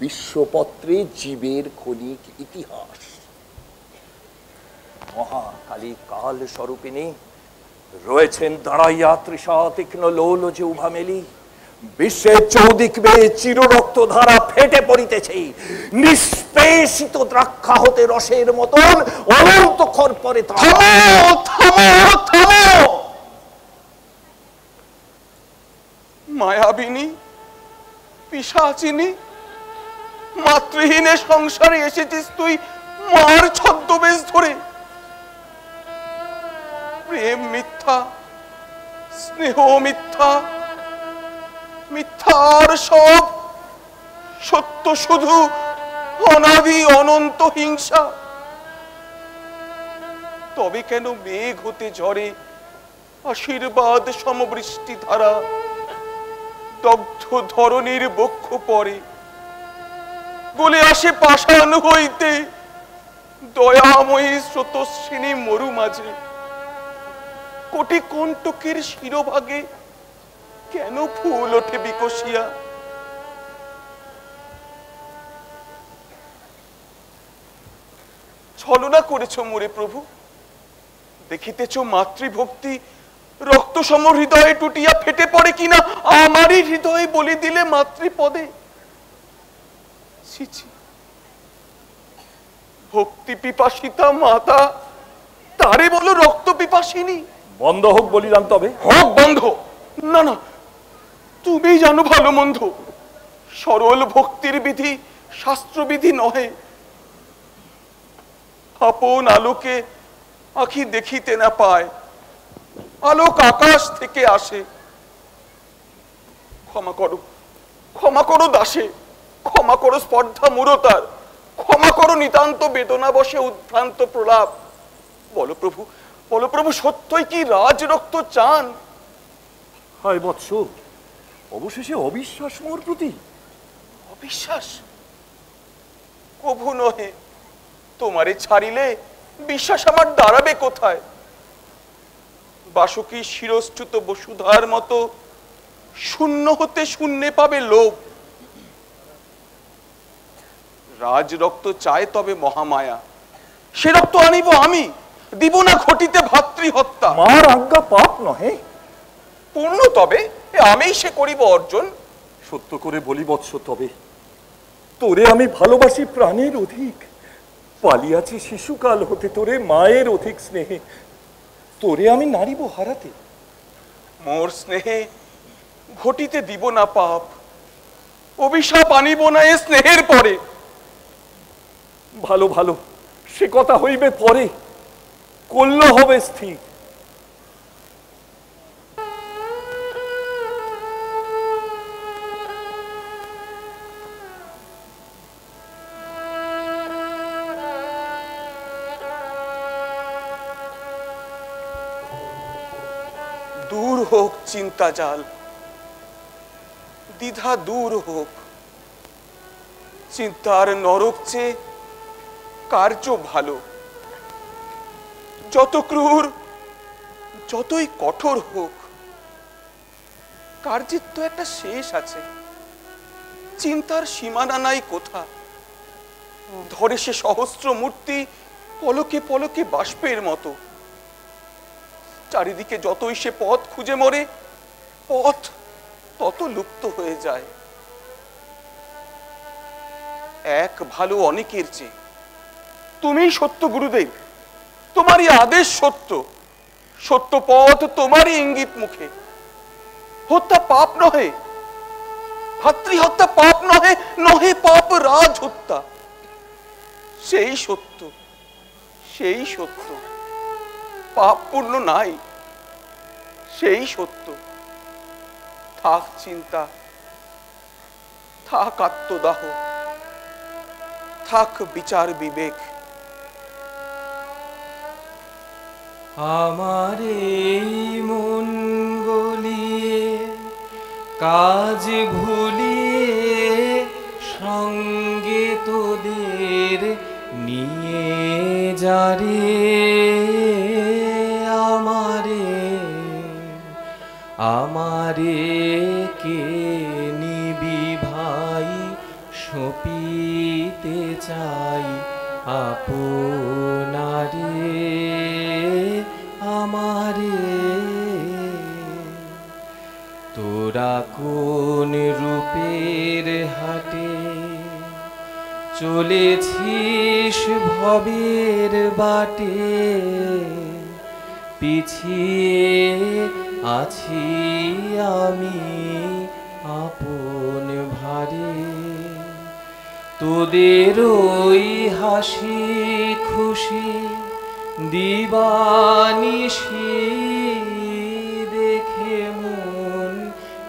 বিশ্বপত্রে জীবের ক্ষণিক ইতিহাস। মহাকালী কাল স্বরূপিণী রয়েছেন দাঁড়াইয়া তৃষা তীক্ষ্ণ লোল যে উভা মেলি। বিশ্বের চৌদিক বেয়ে চিররক্ত ধারা ফেটে পড়িতেছে, নিষ্পেষিত দ্রাক্ষা হতে রসের মতন অনন্ত ক্ষর পরে। মায়াবিনী, পিশাচিনী, মাতৃহীনে সংসারে এসেছিস তুই মার ছদ্মবেশ ধরে। প্রেম মিথ্যা, স্নেহ মিথ্যা, মিথ্যার সব, সত্য শুধু অনাদি অনন্ত হিংসা। তবে কেন মেঘ হতে ঝরে আশীর্বাদ সমবৃষ্টি ধারা, দগ্ধ ধরণীর বক্ষ পরে গলে আসে পাষাণ হইতে দয়াময়ী স্রোতস্বিনী মরু মাঝে। কোটি কণ্টকের শিরোভাগে কেন ফুল ওঠে বিকশিয়া? ছলনা করেছ মোরে প্রভু, দেখিতেছ মাতৃভক্তি রক্ত সম হৃদয়ে টুটিয়া ফেটে পড়ে কিনা আমারই হৃদয়ে বলি দিলে মাতৃপদে। ভক্তি পিপাসিতা মাতা, তারে বলো রক্ত পিপাসিনী। বন্ধ হোক বলিলাম। তবে হোক বন্ধ? না না, তুমি জানো ভালো মন্দ। সরল ভক্তির বিধি শাস্ত্রবিধি নহে। আপন আলোকে আখি দেখিতে না পায়, আলোক আকাশ থেকে আসে। ক্ষমা করো, ক্ষমা করো দাসে, ক্ষমা করো স্পর্ধা মূরতার, ক্ষমা করো নিতান্ত বেদনা বসে উদ্ভ্রান্ত প্রলাপ। বলো প্রভু, বলো প্রভু, সত্যই কি রাজ রক্ত চান? হায় বৎস, অবশেষে অবিশ্বাস মোর প্রতি। অবিশ্বাস? কভু নহে। তোমারে ছাড়িলে বিশ্বাস আমার দাঁড়াবে কোথায়? বাসুকী শিরশ্চ্যুত বসুধার মতো শূন্য হতে শূন্যে পাবে লোভ। রাজ রক্ত চায় তবে মহামায়া, সে রক্ত আনিব আমি, দিব না ঘটিতে ভাতৃ হত্যা। মার আজ্ঞা পাপ নহে। পূর্ণ তবে আমি সে করিব অর্জন। সত্য করে বলি বৎস, তবে তোরে আমি ভালোবাসি প্রাণের অধিক। পালিয়াছি শিশুকাল হতে তোরে মায়ের অধিক স্নেহে। তোরে আমি নারিব হারাতে। মোর স্নেহে ঘটিতে দিব না পাপ, অভিশাপ আনিব না এ স্নেহের পরে। ভালো ভালো, সে কথা হইবে পরে, কল্য হবে স্থির। দূর হোক চিন্তা জাল, দ্বিধা দূর হোক। চিন্তার নরক চেয়ে কার্য ভালো। যত ক্রূর, যতই কঠোর হোক, কার্যের তো একটা শেষ আছে। চিন্তার সীমানা নাই কোথা। ধরে সে সহস্র মূর্তি পলকে পলকে বাষ্পের মতো। চারিদিকে যতই সে পথ খুঁজে মরে, পথ তত লুপ্ত হয়ে যায়। এক ভালো অনেকের চেয়ে তুমি সত্য গুরুদেব, তোমারই আদেশ সত্য। সত্য পথ তোমারই ইঙ্গিত মুখে। হত্যা পাপ নহে, ভাতৃ হত্যা পাপ নহে, নহে পাপ রাজ হত্যা। সেই সত্য, সেই সত্য। পাপ পূর্ণ নাই, সেই সত্য। থাক চিন্তা, থাক আত্মদাহ, থাক বিচার বিবেক। আমার এই মন গলিয়ে কাজ ভুলিয়ে সঙ্গে তোদের নিয়ে যারে। আমারে কে নিবি ভাই, সপিতে চাই আপনারে। আমারে তোরা কোন রূপের হাটে চলেছিস ভবের বাটে। পিছিয়ে আছি আমি আপন ভারে। তোদের ওই হাসি খুশি দিবানিশি দেখে মন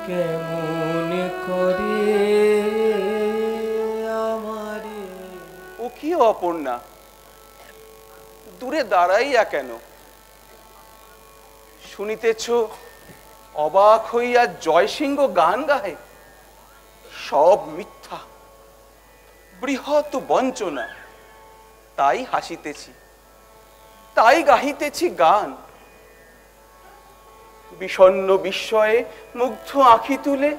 কেমন করে আমারে। ও কি অপর্ণা, দূরে দাঁড়াইয়া কেন? শুনিতেছ অবাক হইয়া জয়সিংহ গান গায়। সব মিথ্যা, বৃহৎ বঞ্চনা। তাই হাসিতেছি, তাই গাহিতেছি গান। বিষণ্ণ বিস্ময়ে মুগ্ধ আঁখি তুলে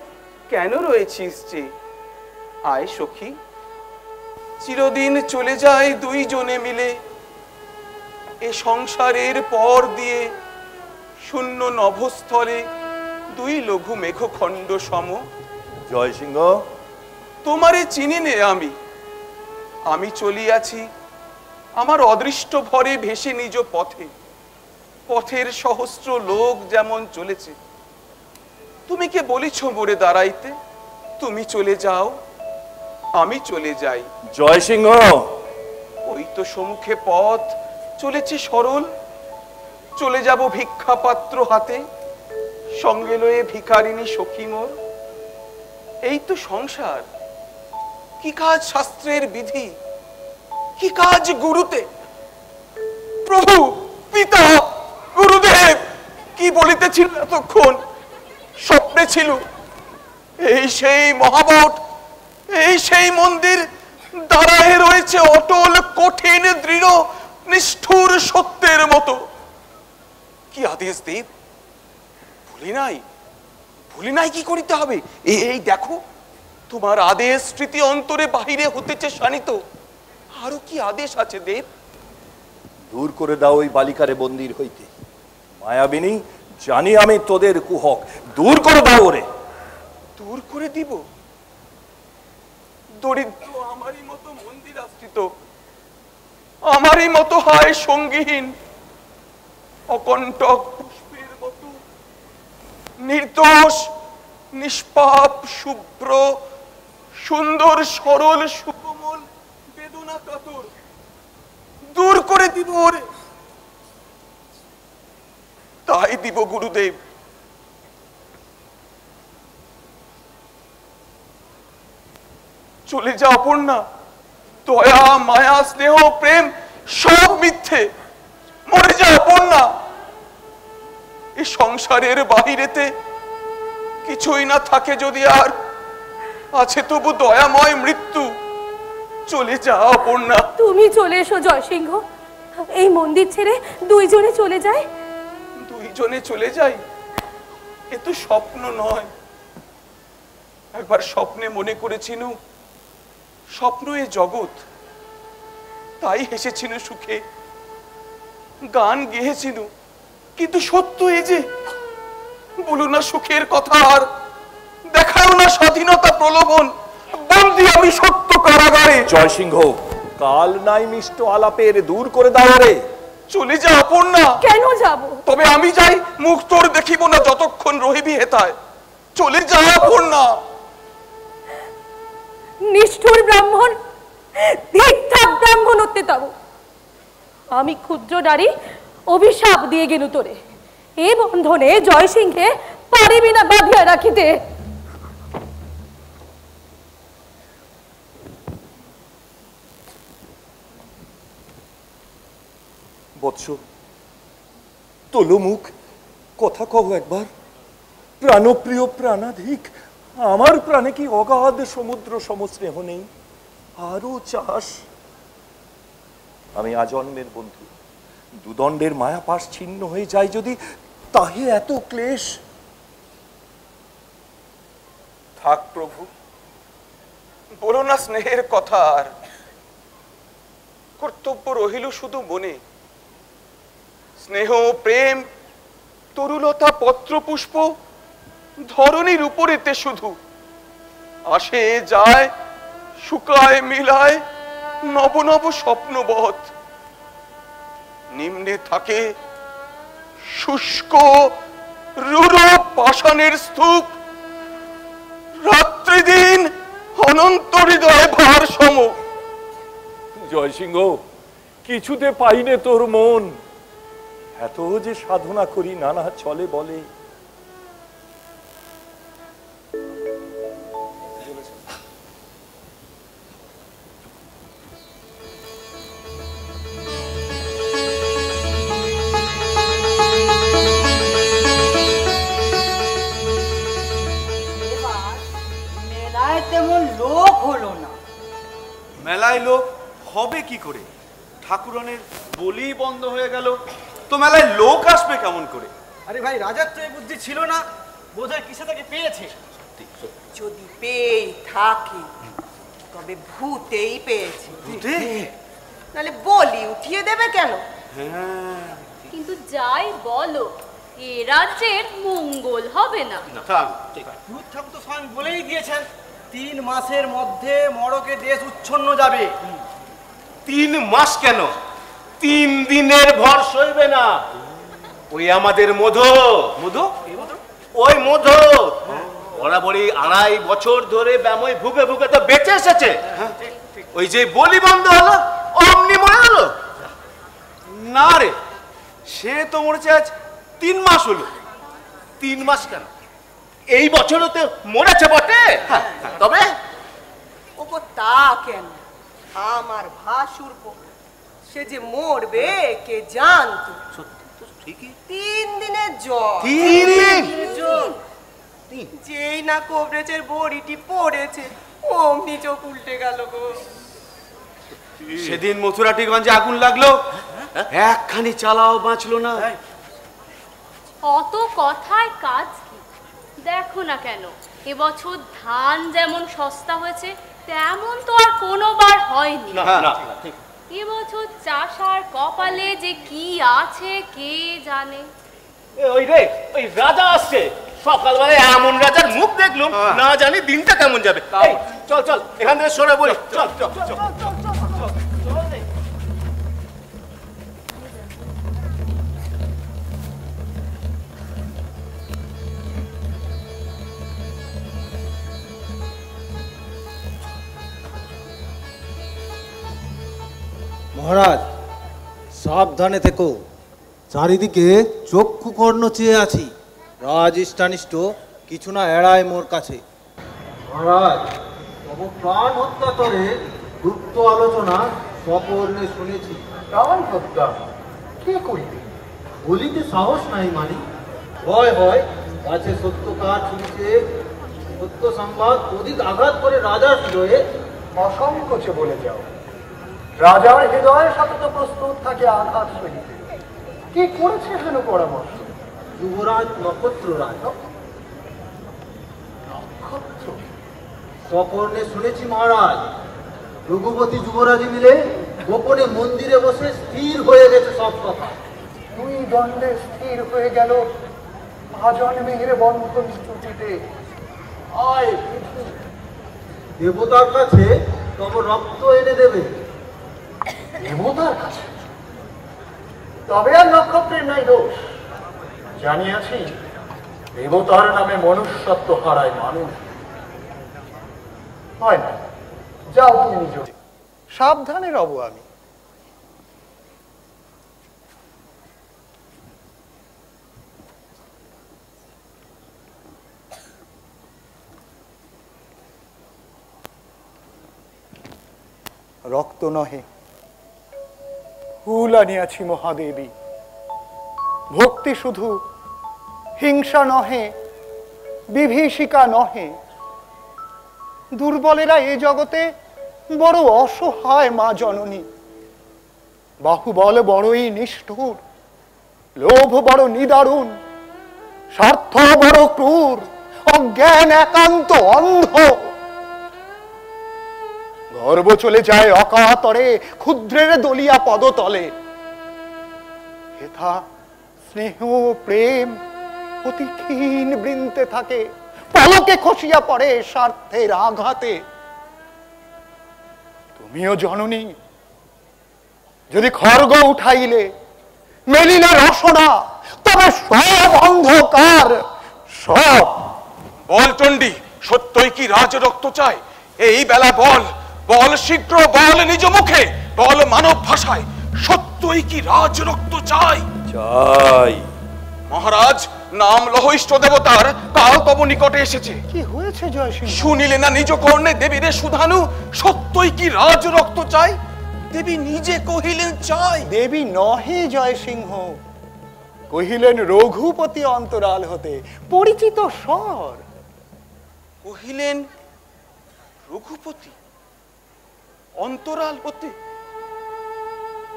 কেন রয়েছিস যে? আয় সখী, চিরদিন চলে যায় দুইজনে মিলে এ সংসারের পর দিয়ে। শূন্য নভস্থলে দুই লঘু মেঘখণ্ড সম। জয়সিংহ, তোমারে চিনি নে আমি। আমি চলিয়াছি আমার অদৃষ্ট ভরে ভেসে নিজ পথে। পথের সহস্র লোক যেমন চলেছে, তুমি কে বলিছ মোরে দাঁড়াইতে? তুমি চলে যাও, আমি চলে যাই। জয়সিংহ, ওই তো সম্মুখে পথ চলেছে সরল। চলে যাব ভিক্ষা পাত্র হাতে, সঙ্গে লয়ে ভিখারিনী সখী মোর। এই তো সংসার। কি কাজ শাস্ত্রের বিধি, কি কাজ গুরুতে? প্রভু, পিতা, গুরুদেব, কি বলিতেছিল এতক্ষণ? স্বপ্নে ছিল। এই সেই মহাবট, এই সেই মন্দির দাঁড়ায় রয়েছে অটল, কঠিন, দৃঢ়, নিষ্ঠুর সত্যের মতো। কি আদেশ দেব? ভুলি নাই কি করিতে হবে। এই দেখো, তোমার আদেশ স্মৃতি অন্তরে বাহিরে হতেছে শানিত। আরো কি আদেশ আছে দেব? দূর করে দাও ওই বালিকারে মন্দির হইতে। মায়াবিনী, জানি আমি তোদের কুহক, দূর করে দাও ওরে। দূর করে দিব? দরিদ্র আমারই মতো মন্দির আশ্রিত, আমারই মতো হয় সঙ্গীহীন, অকণ্টক পুষ্পের মতো নির্দোষ, নিষ্পাপ, শুভ্র, সুন্দর, সরল, সুকোমল, বেদনা কাতর। দূর করে দিব ওরে। তাই দিব গুরুদেব। চলে যা অপর্ণা। দয়া, মায়া, স্নেহ, প্রেম সব মিথ্যে। মরে যা অপর্ণা। এই সংসারের বাহিরেতে কিছুই না থাকে যদি, আর আছে তবু দয়াময় মৃত্যু। চলে যা অপর্ণা। তুমি চলে এসো জয়সিংহ, এই মন্দির ছেড়ে দুইজনে চলে যায়। দুইজনে চলে যাই? এ তো স্বপ্ন নয়। একবার স্বপ্নে মনে করেছিনু স্বপ্ন এ জগৎ, তাই হেসেছিনু সুখে, গান গেয়েছিনু। কিন্তু সত্য এ যে, বলো না সুখের কথা, আর দেখাও না স্বাধীনতা প্রলোভন। বন্দি আমি সত্য কারাগারে। জয়সিংহ, কাল নাই মিষ্ট আলাপের, দূর করে দাও রে। চলে যা অপর্ণা। কেন যাব? তবে আমি যাই, মুখ তোর দেখিব না যতক্ষণ রহিবি হেতায়। চলে যা অপর্ণা। নিষ্ঠুর ব্রাহ্মণ, ধিক্কার ব্রাহ্মণত্বে তব। আমি ক্ষুদ্র নারী, অভিশাপ দিয়ে গেলু তোরে। এ বন্ধনে জয়সিংহে পারিবি না বাঁধিয়া রাখিতে। বৎস, তোলো মুখ, কথা কও একবার। প্রাণপ্রিয়, প্রাণাধিক আমার প্রাণে কি অগাধ সমুদ্র সমস্নেহ নেই? আরো চাস? আমি আজন্মের বন্ধু, দুদণ্ডের মায়াপাশ ছিন্ন হয়ে যায় যদি, তাহে এত ক্লেশ? থাক প্রভু, বলো না স্নেহের কথা। আর কর্তব্য রহিল শুধু মনে। স্নেহ, প্রেম, তরুলতা, পত্রপুষ্প ধরণীর উপরেতে শুধু আসে যায়, শুকায়, মিলায়, নব নব স্বপ্নবৎ। নিম্নে থাকে শুষ্ক রূঢ় পাষাণের স্তূপ, রাত্রি দিন অনন্ত হৃদয় ভার সম। জয়সিংহ, কিছুতে পাইনে তোর মন। এত যে সাধনা করি নানা চলে বলে। মেলায় তেমন লোক হলো না। মেলায় লোক হবে কি করে? ঠাকুরানের বলি বন্ধ হয়ে গেল, তো মেলায় লোক আসবে কেমন করে? আরে ভাই, রাজার তো এই বুদ্ধি ছিল না, বোধহয় কিসে তাকে পেয়েছে। যদি পেয়ে থাকে তবে ভূতেই পেয়েছে। নাহলে বলি উঠিয়ে দেবে কেন? কিন্তু যাই বলো, এ রাজ্যের মঙ্গল হবে না। ভূত ঠাকুর তো স্বয়ং বলেই দিয়েছেন, 3 মাসের মধ্যে মড়কে দেশ উচ্ছন্ন যাবে। 3 মাস কেন, 3 দিনের ভর সইবে না। ওই আমাদের মধু, ওই মধু বরাবরই 2.5 বছর ধরে ব্যামোয় ভুগে ভুগে তো বেঁচে এসেছে। ওই যে বলি বন্ধ হলো, অমনি মরে হলো। না রে, সে তো মরেছে আজ 3 মাস হলো। 3 মাস কেন, এই বছরও তো মরেছে বটে। তবে ও তা কেন, আমার ভাসুর সে যে মরবে কে জানতো? ঠিকই 3 দিনের জ্বর। 3 দিন? যেই না কবরেজের বড়িটি পড়েছে অমনি চোখ উল্টে গেল গো। সেদিন মথুরাটিগঞ্জে আগুন লাগলো, একখানি চালাও বাঁচলো না। অত কথায় কাজ কি? দেখো না কেন এবছর ধান যেমন সস্তা হয়েছে তেমন তো আর কোনোবার হয়নি। এবছর চাষার কপালে যে কি আছে কে জানে। ওই রে, ওই রাজা আসছে, সকালবেলায় এমন রাজার মুখ দেখলুম, না জানি দিনটা কেমন যাবে। চল চল এখান থেকে সরে বলি, চল চল চল। মহারাজ সাবধানে থেকো, চারিদিকে চক্ষু কর্ণ চেয়ে আছি, রাজ ইষ্টানিষ্ট কিছু না এড়ায় মোর কাছে। মহারাজ তব প্রাণ হত্যা করে গুপ্ত আলোচনা সকর্ণে শুনেছি। প্রাণ হত্যা কে করিবে? বলিতে সাহস নাই মানি, ভয় হয় কাছে সত্য কাজ শুনছে, সত্য সংবাদ অধিক আঘাত করে রাজার হৃদয়ে। অসংকোচে বলে যাও, রাজার হৃদয়ের সাথে তো প্রস্তুত থাকে আঘাত সহিতে। কি করেছে যেন পরামর্শ? যুবরাজ নক্ষত্র রাজ। নক্ষত্র? সকর্ণে শুনেছি মহারাজ, রঘুপতি যুবরাজ মিলে গোপনে মন্দিরে বসে স্থির হয়ে গেছে সব কথা। দুই দণ্ডে স্থির হয়ে গেল আজন্মের বন্ধন ছুটিতে। আয় দেবতার কাছে তব রক্ত এনে দেবে। দেবতার কাছে? তবে আর নক্ষত্রের নাই দোষ। জানিয়াছি দেবতার নামে মনুষ্যত্ব হারায় মানুষ। হয় না, যাও তুমি নিজ। সাবধানে রব আমি। রক্ত নহে ফুল আনিয়াছি মহাদেবী, ভক্তি শুধু, হিংসা নহে, বিভীষিকা নহে। দুর্বলেরা এ জগতে বড় অসহায় মা জননী। বাহুবল বড়ই নিষ্ঠুর, লোভ বড় নিদারুণ, স্বার্থ বড় ক্রূর, অজ্ঞান একান্ত অন্ধ। গর্ব চলে যায় অকাতরে ক্ষুদ্রের দলিয়া পদতলে। হেথা স্নেহ প্রেম অতি ক্ষীণ বৃন্তে থাকে, পলকে খসিয়া পড়ে স্বার্থের আঘাতে। তুমিও জননী, যদি খড়গ উঠাইলে মেলিলে রসনা, তবে সব অন্ধকার সব। বল চণ্ডী, সত্যই কি রাজ রক্ত চায়? এই বেলা বল, বল শীঘ্র, বল নিজ মুখে, বল মানব ভাষায়, সত্যই কি রাজ রক্ত চাই? চাই। মহারাজ, নাম লহ ইষ্ট দেবতার, কাল তব নিকটে এসেছে। কি হয়েছে জয় সিংহ? শুনিলে না নিজ কর্ণে দেবীরে সুধানু, সত্যই কি রাজ রক্ত চাই? দেবী নিজে কহিলেন চাই। দেবী নহে জয় সিংহ, কহিলেন রঘুপতি অন্তরাল হতে, পরিচিত স্বর। কহিলেন রঘুপতি অন্তরাল হতে?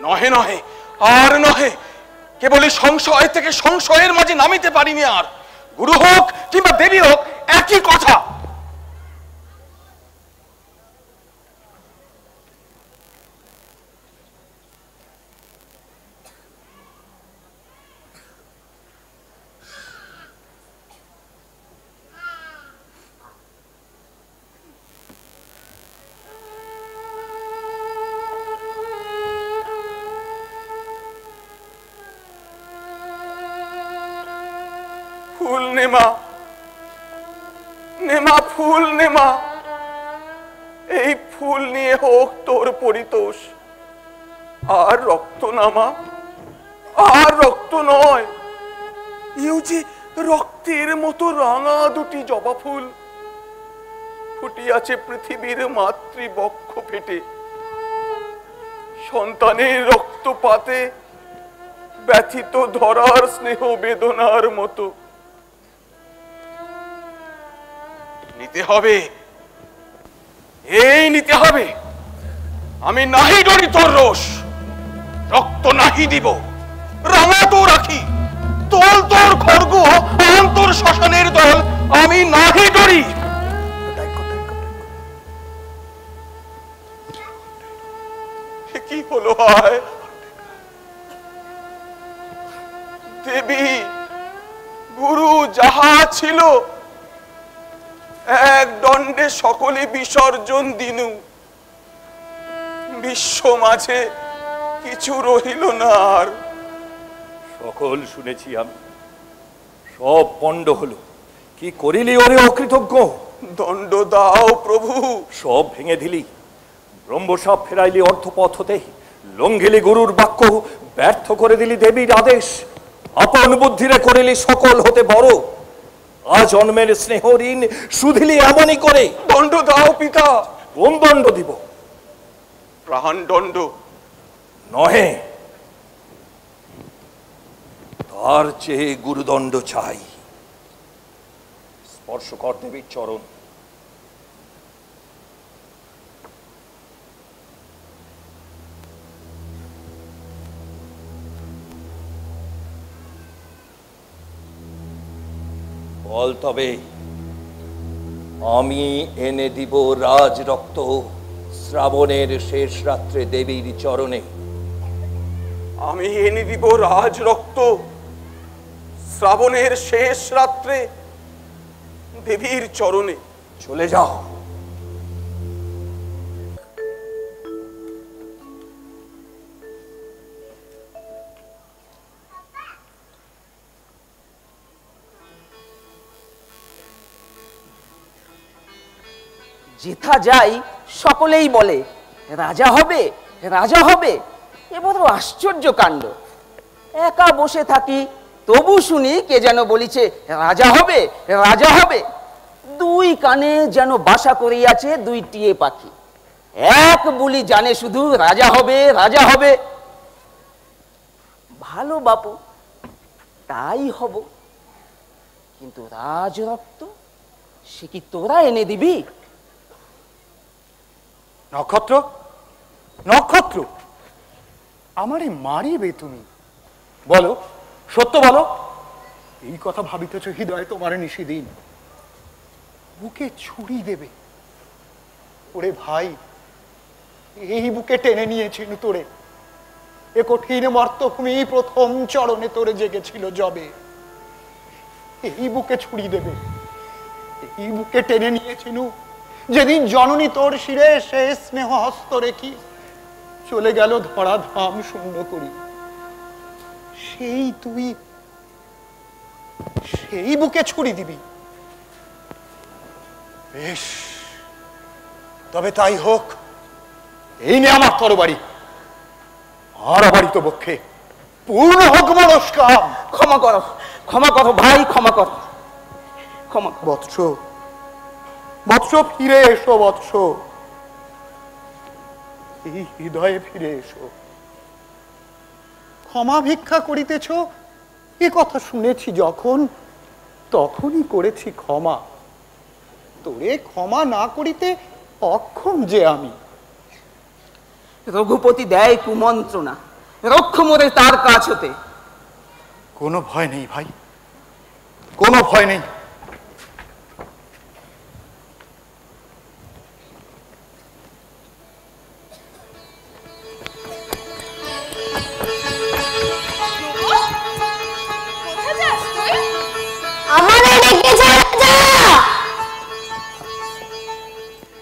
নহে নহে, আর নহে, কেবলই সংশয় থেকে সংশয়ের মাঝে নামিতে পারিনি আর। গুরু হোক কিংবা দেবী হোক, একই কথা। ফুল নেমা, নেমা ফুল নেমা, এই ফুল নিয়ে হোক তোর পরিতোষ। আর রক্ত নামা, আর রক্ত নয়, ইউ যে রক্তের মতো রাঙা দুটি জবা ফুল ফুটিয়াছে পৃথিবীর মাতৃবক্ষ ফেটে। সন্তানের রক্তপাতে ব্যথিত ধরার স্নেহ বেদনার মতো। নিতে হবে, এই নিতে হবে। আমি নাহি ডরি তোর রোষ, রক্ত নাহি দিব, রাঙা তো রাখি, তোল তোর খড়গ অন্তর শ্মশানের দল, আমি নাহি ডরি। কি হলো হায় দেবী, গুরু যাহা ছিল এক দণ্ডে সকলে বিসর্জন দিনু, বিশ্ব মাঝে কিছু রহিল না আর। সকল শুনেছি আমি, সব পণ্ড হলো। কি করিলি ওরে অকৃতজ্ঞ? দণ্ড দাও প্রভু। সব ভেঙে দিলি, ব্রহ্মসাপ ফেরাইলি অর্ধপথ হতে, লঙ্ঘিলি গুরুর বাক্য, ব্যর্থ করে দিলি দেবীর আদেশ, আপন বুদ্ধিরে করিলি সকল হতে বড়, আজন্মের স্নেহ ঋণ শুধিলি এমনই করে। দণ্ড দাও পিতা। কোন দণ্ড দিব? প্রাণ দণ্ড নহে, তার চেয়ে গুরুদণ্ড চাই। স্পর্শ কর দেবীর চরণ। বল তবে, আমি এনে দিব রাজ রক্ত শ্রাবণের শেষ রাত্রে দেবীর চরণে। আমি এনে দিব রাজ রক্ত শ্রাবণের শেষ রাত্রে দেবীর চরণে। চলে যাও। যেথা যাই সকলেই বলে রাজা হবে, রাজা হবে। এ বড় আশ্চর্য কাণ্ড। একা বসে থাকি, তবু শুনি কে যেন বলিছে রাজা হবে, রাজা হবে। দুই কানে যেন বাসা করিয়াছে দুই টিয়ে পাখি, এক বুলি জানে শুধু রাজা হবে, রাজা হবে। ভালো বাপু, তাই হব, কিন্তু রাজ রক্ত সে কি তোরা এনে দিবি? নক্ষত্র, নক্ষত্র, আমারে মারিবে তুমি? বলো, সত্য বলো। এই কথা ভাবিতেছ হৃদয়ে তোমার নিশিদিন, বুকে ছুরি দেবে। ওরে ভাই, এই বুকে টেনে নিয়েছিল তোরে, এ কঠিন মর্তভূমি প্রথম চরণে তোরে জেগেছিল যবে। এই বুকে ছুরি দেবে, এই বুকে টেনে নিয়েছিল যেদিন জননী তোর শিরে সে স্নেহ হস্ত রেখি চলে গেল ধরা ধাম শূন্য করি। সেই তুই সেই বুকে ছুরি দিবি? বেশ, তবে তাই হোক। এই নে আমার তরবারি, আর আবারই তো বক্ষে পূর্ণ হোক মনস্কাম। ক্ষমা করো, ক্ষমা করো ভাই, ক্ষমা করো, ক্ষমা। বৎস, বৎস ফিরে এসো, বৎস এই হৃদয়ে ফিরে এসো। ক্ষমা ভিক্ষা করিতেছ এ কথা শুনেছি যখন, তখনই করেছি ক্ষমা। তোরে ক্ষমা না করিতে অক্ষম যে আমি। রঘুপতি দেয় কুমন্ত্রণা, রক্ষ মোরে তার কাছ হতে। কোনো ভয় নেই ভাই, কোনো ভয় নেই।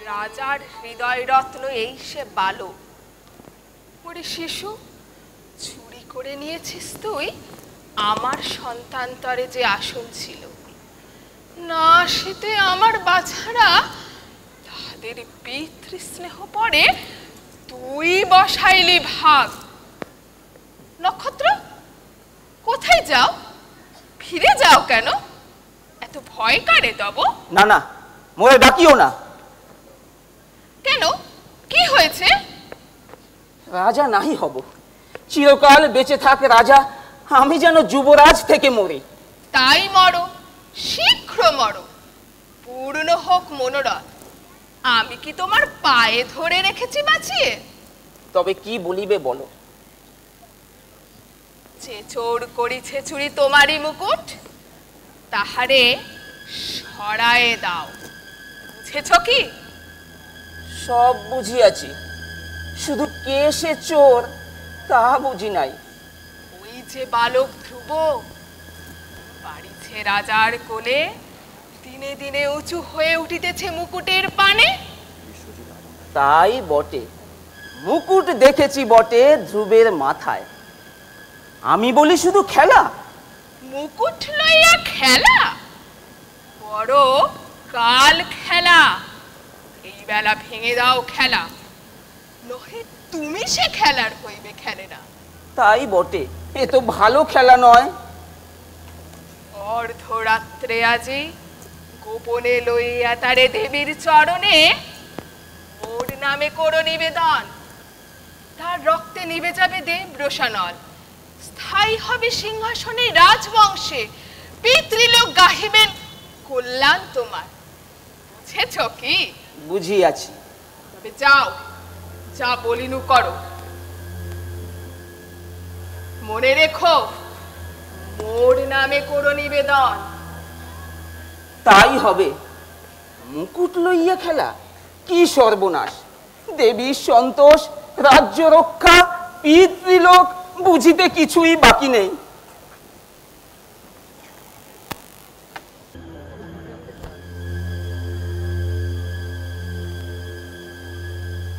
রাজার হৃদয় রত্ন এই সে বালক। ওরে শিশু, চুরি করে নিয়েছিস তুই আমার সন্তান্তরে যে আসন ছিল, না সেতে আমার বাছারা তাদের পিতৃস্নেহ পরে তুই বসাইলি ভাগ। নক্ষত্র, কোথায় যাও? ফিরে যাও কেন? এত ভয় কারে তব? না না, মোরে ডাকিও না। কেন, কি হয়েছে? রাজা নাহি হব, চিরকাল বেঁচে থাকে রাজা, আমি যেন যুবরাজ থেকে মরি। তাই মরো, শীঘ্র মরো, পূর্ণ হোক মনোরথ। আমি কি তোমার পায়ে ধরে রেখেছি বাঁচিয়ে? তবে কি বলিবে বলো? যে চোর করিছে চুরি তোমারই মুকুট, তাহারে সরায়ে দাও। বুঝেছ কি? সব বুঝিয়াছি, শুধু কে সে চোর তা বুঝি নাই। ওই যে বালক ধ্রুব বাড়িছে রাজার কোলে, দিনে দিনে উঁচু হয়ে উঠিতেছে মুকুটের পানে। তাই বটে, মুকুট দেখেছি বটে ধ্রুবের মাথায়। আমি বলি শুধু খেলা। মুকুট লইয়া খেলা? বড় কাল খেলা। এই বেলা ভেঙে দাও খেলা, নহে তুমি সে খেলার হইবে খেলে না। তাই বটে, এ তো ভালো খেলা নয়। অর্ধরাত্রে আজি গোপনে লইয়া তারে দেবীর চরণে ওর নামে করো নিবেদন। তার রক্তে নিবে যাবে দেব রোশানল, স্থায়ী হবে সিংহাসনে রাজবংশে, পিতৃলোক গাহিবেন কল্যাণ তোমার। বুঝেছ কি? বুঝিয়াছি। তবে যাও, যা বলিনু করো। মনে রেখো, মোর নামে করো নিবেদন। তাই হবে। মুকুট লইয়া খেলা? কি সর্বনাশ! দেবীর সন্তোষ, রাজ্য রক্ষা, পিতৃলোক, বুঝিতে কিছুই বাকি নেই।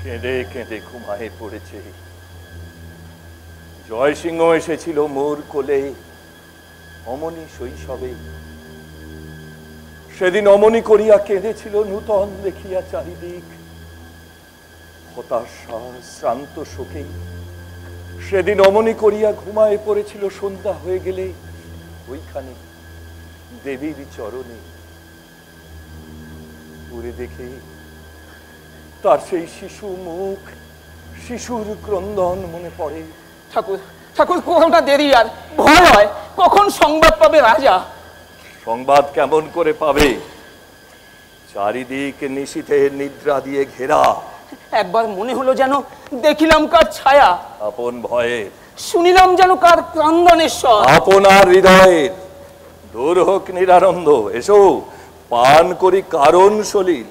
কেঁদে কেঁদে ঘুমায়ে পড়েছে। জয়সিংহ এসেছিল মোর কোলে অমনি শৈশবে। সেদিন অমনি করিয়া কেঁদেছিল নূতন দেখিয়া চারিদিক, হতাশা শ্রান্ত শোকে। সেদিন অমনি করিয়া ঘুমায়ে পড়েছিল সন্ধ্যা হয়ে গেলে ওইখানে দেবীর চরণে। পুরে দেখে তার সেই শিশু মুখ, শিশুর ক্রন্দন মনে পড়ে। ঠাকুর, ঠাকুর কোনটা দেরি আর ভয় হয়, কখন সংবাদ পাবে রাজা? সংবাদ কেমন করে পাবে? চারিদিক নিশীথের নিদ্রা দিয়ে ঘেরা। একবার মনে হলো যেন দেখিলাম কার ছায়া, আপন ভয়ে শুনিলাম যেন কার ক্রন্দনের স্বর। আপনার হৃদয়ের দূর হোক নিরানন্দ। এসো পান করি কারণ সলিল।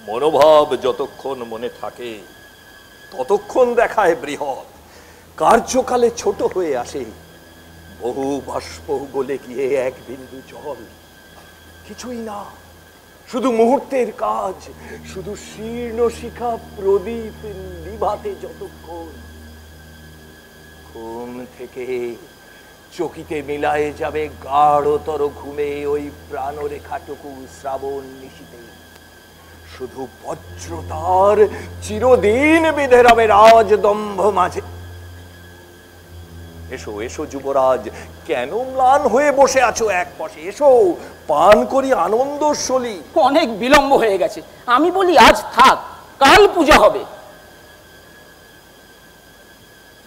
মনোভাব যতক্ষণ মনে থাকে ততক্ষণ দেখায় বৃহৎ, কার্যকালে ছোট হয়ে আসে। বহু বাষ্প গলে গিয়ে এক বিন্দু জল, কিছুই না, শুধু মুহূর্তের কাজ, শুধু শীর্ণ শিখা প্রদীপ নিভাতে যতক্ষণ। ঘুম থেকে চকিতে মিলায়ে যাবে গাঢ়তর ঘুমে ওই প্রাণরেখাটুকু শ্রাবণ নিশীতে। শুধু বজ্রতার চিরদিন বিধে রবে রাজদম্ভ মাঝে। এসো এসো যুবরাজ, কেন ম্লান হয়ে বসে আছো এক পাশে? এসো পান করি আনন্দ সলি। অনেক বিলম্ব হয়ে গেছে, আমি বলি আজ থাক, কাল পূজা হবে।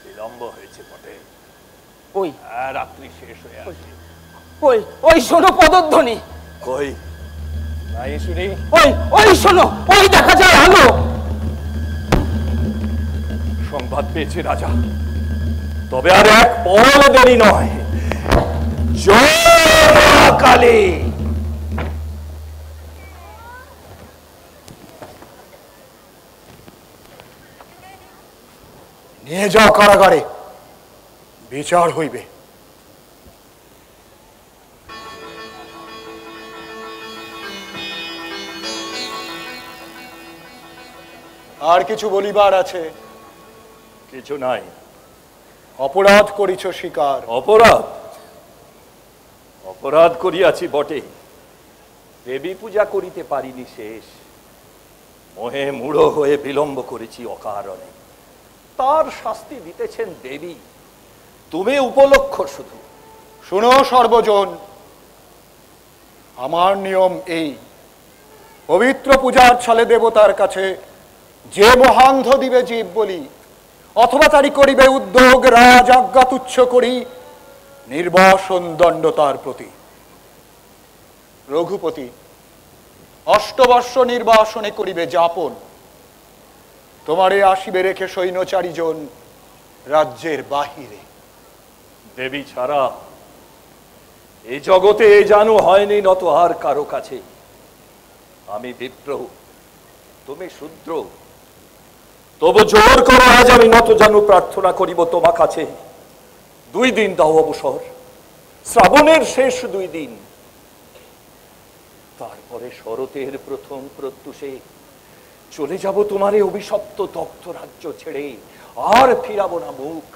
বিলম্ব হয়েছে বটে, ওই রাত্রি শেষ হয়ে আসে। ওই ওই শোনো পদধ্বনি। কই নাই শুনি। ওই ওই শোনো, ওই দেখা যায় আলো। সংবাদ পেয়েছে রাজা, তবে আর এক পল দেরি নয়। জয় কালী। নিয়ে যাও কারাগারে, বিচার হইবে। আর কিছু বলিবার আছে? কিছু নাই। অপরাধ করিছ স্বীকার। অপরাধ? অপরাধ করিয়াছি বটে, দেবী পূজা করিতে পারিনি শেষ। মোহে মূঢ় হয়ে বিলম্ব করেছি অকারণে, তার শাস্তি দিতেছেন দেবী, তুমি উপলক্ষ শুধু। শুনো সর্বজন, আমার নিয়ম এই, পবিত্র পূজার ছলে দেবতার কাছে যে মহান্ধ দিবে জীব বলি, অথবা তারি করিবে উদ্যোগ, রাজ আজ্ঞা তুচ্ছ করি নির্বাসন দণ্ড তার প্রতি। রঘুপতি, অষ্টবর্ষ নির্বাসনে করিবে যাপন। তোমারে আসিবে রেখে সৈন্যচারী জন রাজ্যের বাহিরে। দেবী ছাড়া এই জগতে এ জানু হয়নি নত আর কারো কাছে। আমি বিপ্র, তুমি শূদ্র, তবু জোর করো আজ আমি নত জানু প্রার্থনা করিব তোমা কাছে। 2 দিন দাও অবসর, শ্রাবণের শেষ 2 দিন, তারপরে শরতের প্রথম প্রত্যুষে চলে যাব তোমারে অভিশপ্ত দগ্ধ রাজ্য ছেড়ে, আর ফিরাবো না মুখ।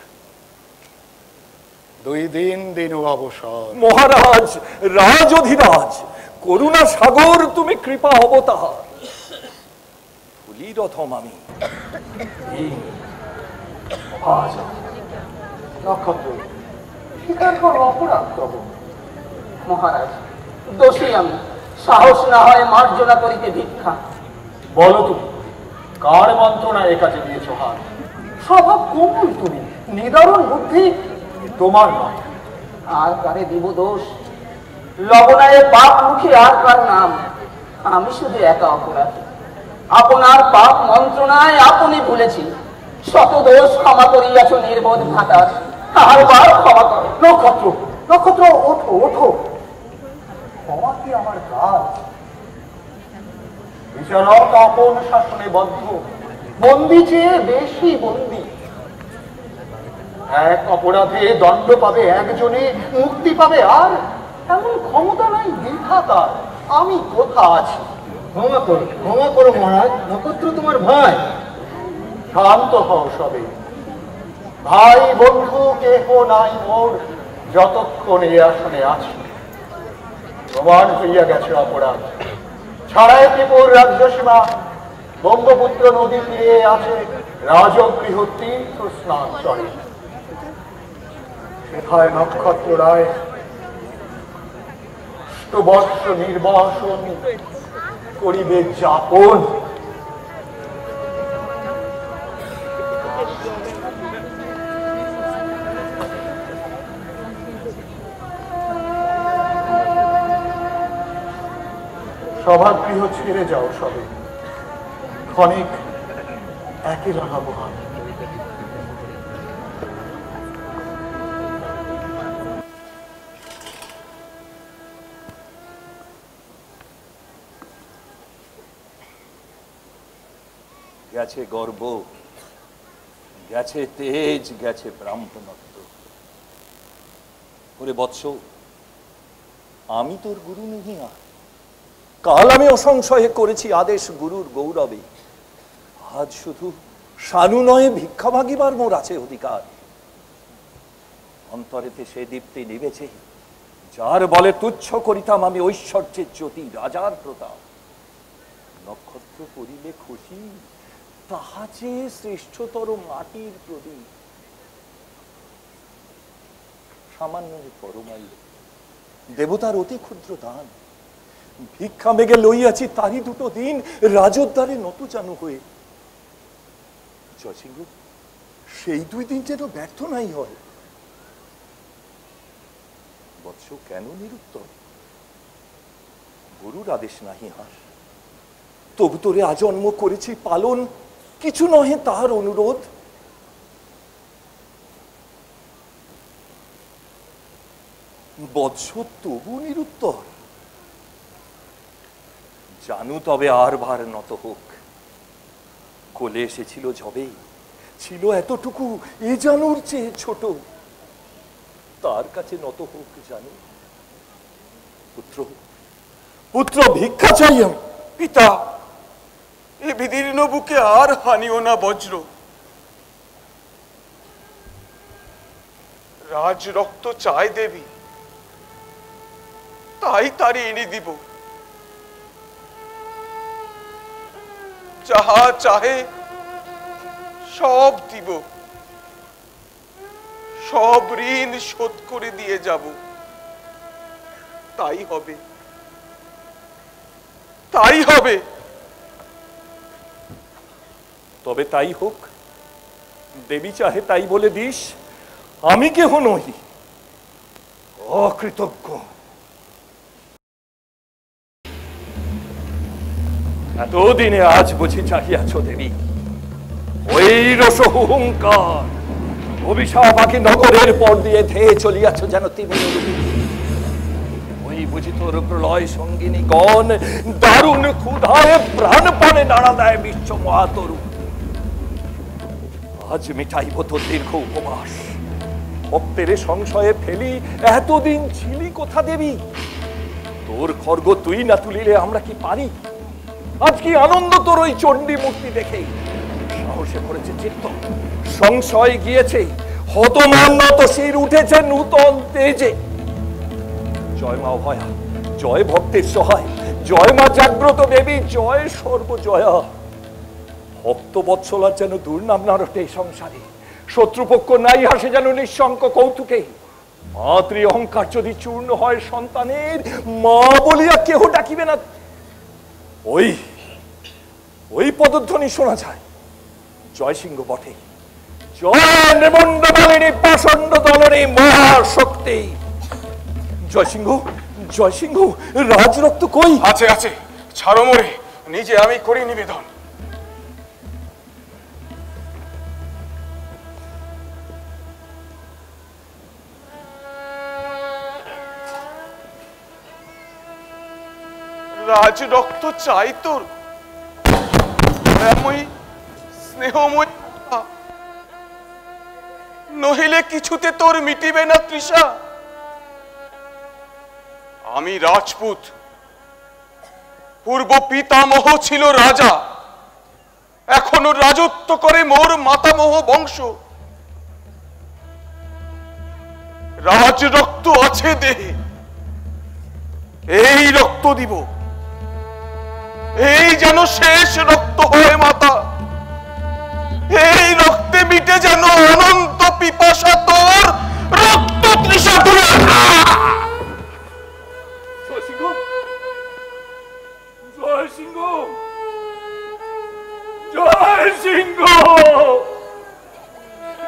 2 দিন দিন অবসর। মহারাজ, রাজ অধিরাজ, করুণা সাগর তুমি, কৃপা অবতার। ফুলিরথম আমি। নক্ষত্র, স্বীকার করো অপরাধ তব। মহারাজ, দোষী আমি, সাহস না হয় মার্জনা করিতে ভিক্ষা। বলো তুমি, কার মন্ত্রণা এ কাজে দিয়েছ হাত? স্বভাব কোমল তুমি, নিদারুণ বুদ্ধি তোমার নয়। আর কারে দিব দোষ? লবণায় পাপ মুখে আর কার নাম? আমি শুধু একা অপরাধী। আপনার পাপ মন্ত্রণায় আপনি ভুলেছি। শত দোষ ক্ষমা করিয়াছ নির্বোধ ভাতার, আর বার ক্ষমা করো। নক্ষত্র, নক্ষত্র, ওঠো ওঠো। ক্ষমা কি আমার কাজ? বিচারক আপন শাসনে বদ্ধ, বন্দি চেয়ে বেশি বন্দি। এক অপরাধে দণ্ড পাবে একজনে, মুক্তি পাবে আর। এমন ক্ষমতা নাই বৃথা তার। আমি কোথা আছি? ক্ষমা করো মহারাজ, নক্ষত্র তোমার ভাই। শান্ত হও সবে। ভাই বন্ধু কেহ নাই মোর, যতক্ষণ এই আসনে আছি। প্রমাণ হইয়া গেছে অপরাধ। ছাড়ায় ত্রিপুর রাজ্য সীমা, বঙ্গপুত্র নদী তীরে আছে রাজগৃহ তীর্থ স্নান চলে। সেথায় নক্ষত্র রায় 8 বর্ষ নির্বাসন করিবে যাপন। সভাগৃহ ছেড়ে যাও সবে, ক্ষণিক একেলা হবো আমি। গেছে গর্ব, গেছে তেজ, গেছে ব্রাহ্মণত্ব। ওরে বৎস, আমি তোর গুরু নহি আর। কাল আমি অসংশয়ে করেছি আদেশ গুরুর গৌরবে। আজ শুধু সানু নয়, ভিক্ষা মাগিবার মোর আছে অধিকার। অন্তরেতে সে দীপ্তি নিবেছে, যার বলে তুচ্ছ করিতাম আমি ঐশ্বর্যের জ্যোতি, রাজার প্রতাপ। নক্ষত্র করিলে খুশি, তাহা চেয়ে শ্রেষ্ঠতর মাটির প্রদীপ। সামান্য পরমাই দেবতার অতি ক্ষুদ্র দান, ভিক্ষা মেঘে লইয়াছি তারই 2 দিন, রাজোদ্ধারে নত জানু হয়ে। জয়সিংহ, সেই 2 দিন যেন ব্যর্থ নাই হয়। বৎস, কেন নিরুত্তর? গুরুর আদেশ নাহি আর, তবু তোরে আজন্ম করেছি পালন, কিছু নহে তাহার অনুরোধ। বৎস, তবু নিরুত্তর? জানু তবে আর ভার নত হোক। কোলে এসেছিল যবে, ছিল এতটুকু, এ জানুর চেয়ে ছোট। তার কাছে নত হোক জানু। পুত্র, পুত্র, ভিক্ষা চাই আমি। পিতা, এ বিদীর্ণ বুকে আর হানিও না বজ্র। রাজ রক্ত চায় দেবী, তাই তারি এনে দিব। যাহা চাহে সব দিব, সব ঋণ শোধ করে দিয়ে যাব। তাই হবে, তাই হবে। তবে তাই হোক। দেবী চাহে তাই বলে দিস। আমি কেহ নহি, অকৃতজ্ঞ। এতদিনে আজ বুঝি চাহিয়াছ দেবী, ওই রস হুঙ্কার অভিশাপ আকি নগরের পর দিয়ে ধেয়ে চলিয়াছ যেন তিমির ওই বুঝি তোর প্রলয় সঙ্গিনী গণ দারুণ ক্ষুধায় প্রাণপণে নাড়া দেয় বিশ্ব মহাতরু। আজ মিটাইব তোর দীর্ঘ উপবাস, ভক্তের সংশয়ে ফেলি এতদিন ছিলি কোথা দেবী? তোর খর্গ তুই না তুলিলে আমরা কি পারি? আজ কি আনন্দ তোর ওই চণ্ডী মূর্তি দেখে, সাহসে ভরেছে চিত্ত, সংশয় গিয়েছে, হতমান্নত শির উঠেছে নূতন তেজে। জয় মা অভয়া, জয় ভক্তের সহায়, জয় মা জাগ্রত দেবী, জয় সর্বজয়া। ভক্ত বৎসলার যেন দুর্নাম না রটে সংসারে, শত্রুপক্ষ নাই হাসে যেন নিঃশঙ্ক কৌতুকে। মাতৃ অহংকার যদি চূর্ণ হয় সন্তানের, মা বলিয়া কেহ ডাকিবে না। ওই পদধ্বনি শোনা যায়, জয় সিংহ বটে, জয় নিমন্ড মালিনী পাষণ্ড দলনে মহাশক্তি। জয় সিংহ, রাজরক্ত কই? আছে আছে, ছাড়ো মোরে, নিজে আমি করি নিবেদন। রাজ রক্ত চাই তোর, স্নেহময়, নহিলে কিছুতে তোর মিটিবে না তৃষা। আমি রাজপুত, পূর্ব পিতামহ ছিল রাজা, এখনো রাজত্ব করে মোর মাতামহ বংশ। রাজ রক্ত আছে দেহে, এই রক্ত দিব, এই যেন শেষ রক্ত হয় মাতা, এই রক্তে মিটে যেন অনন্ত পিপাসা তোর রক্ত তৃষা। জয় সিংহ,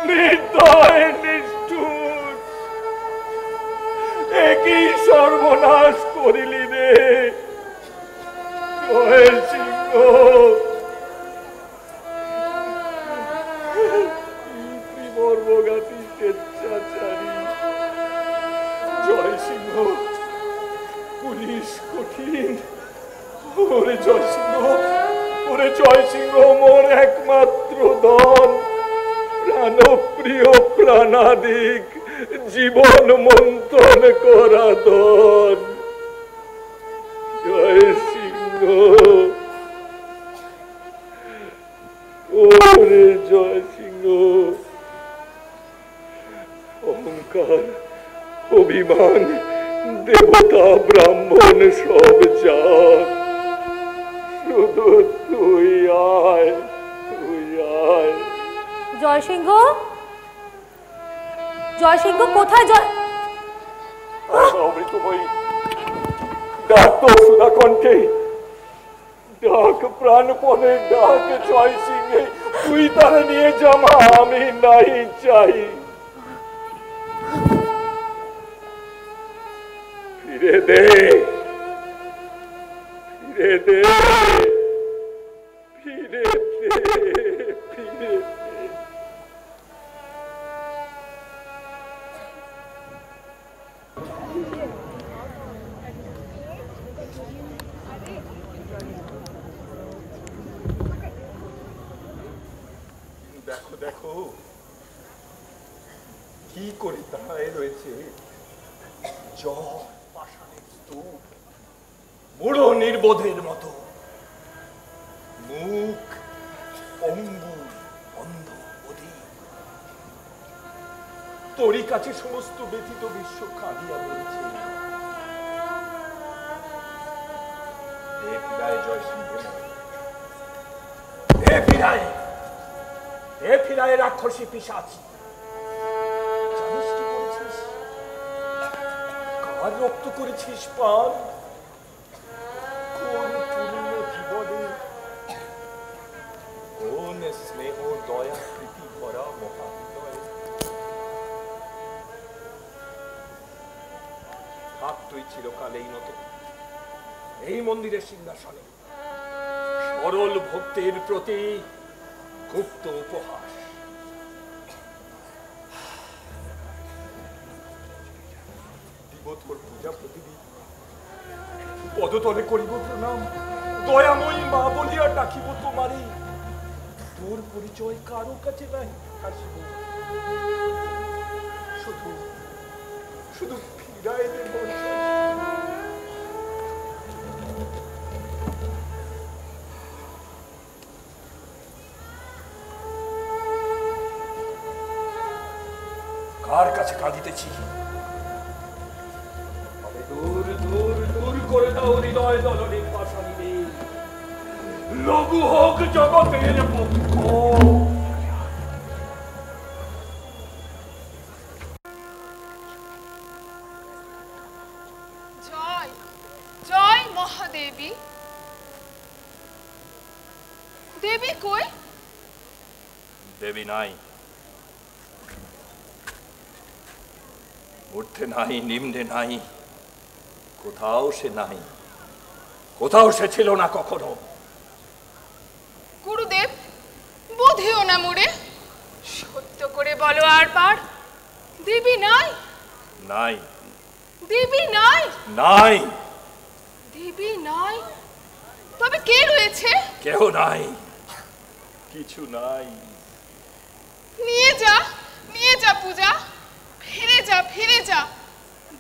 নির্দয় নিষ্ঠুর, একই সর্বনাশ করিলি রে। জয় সিংহ, মর্মঘাতী স্বেচ্ছাচারী। জয় সিংহ, পুলিশ কঠিন। ওরে জয় সিংহ, মোর একমাত্র ধন, প্রাণপ্রিয় প্রাণাধিক, জীবন মন্থন করা ধন। জয় সিংহ, ওরে জয় সিংহ, অহংকার, অভিমান, দেবতা ব্রাহ্মণ সব যাক, শুধু তুই আয়। জয় সিংহ কোথায়? অমৃতময়ী, ডাক তো সুধা কণ্ঠে, ডাক প্রাণপণে, ডাক জয় সিংহে, তুই তারা নিয়ে জামা, আমি নাই চাই। ফিরে দে, ফিরে দে, ফিরে দে, ফিরে দে। দেখো দেখো কি করে দাঁড়ায় রয়েছে, জল পাষাণের স্তূপ, বুড়ো নির্বোধের মতো, মুখ অঙ্গু বন্ধ অধীর। তোরই কাছে সমস্ত ব্যথিত বিশ্ব কাঁদিয়া বলছে। এ ফিরায় জয় সিংহ, এ ফিরায়, এ ফিরায় রাক্ষসী পিশাচী। জানিস কি করেছিস? কার রক্ত করেছিস পান? কোন পূর্ণ জীবনে, কোন স্নেহ দয়া প্রীতি ভরা মহাবিদয়। থাক তুই চিরকাল এই নত, এই মন্দিরের সিংহাসনে, সরল ভক্তির প্রতি গুপ্ত উপহার। দিব তোর পূজা প্রতিদিন, পদতলে করিব প্রণাম, দয়াময়ী মা বলিয়া ডাকিব তোমারে। তোর পরিচয় কারো কাছে নাই আসিব, শুধু শুধু ফিরাই দেব। কার কাছে কাঁদিতেছি? দূর দূর দূর করে দাও হৃদয় দলনের পাশানিরে, লঘু হোক জগতের পক্ষ। জয় জয় মহাদেবী। দেবী কই? দেবী নাই, ঊর্ধ্বে নাই, নিম্নে নাই, কোথাও সে নাই, কোথাও সে ছিল না কখনো। গুরুদেব, বোধেও না মোরে, সত্য করে বলো আর পার, দেবী নাই? নাই। দেবী নাই? নাই। দেবী নাই, তবে কে রয়েছে? কেউ নাই, কিছু নাই। নিয়ে যা পূজা, ফিরে যা ফিরে যা,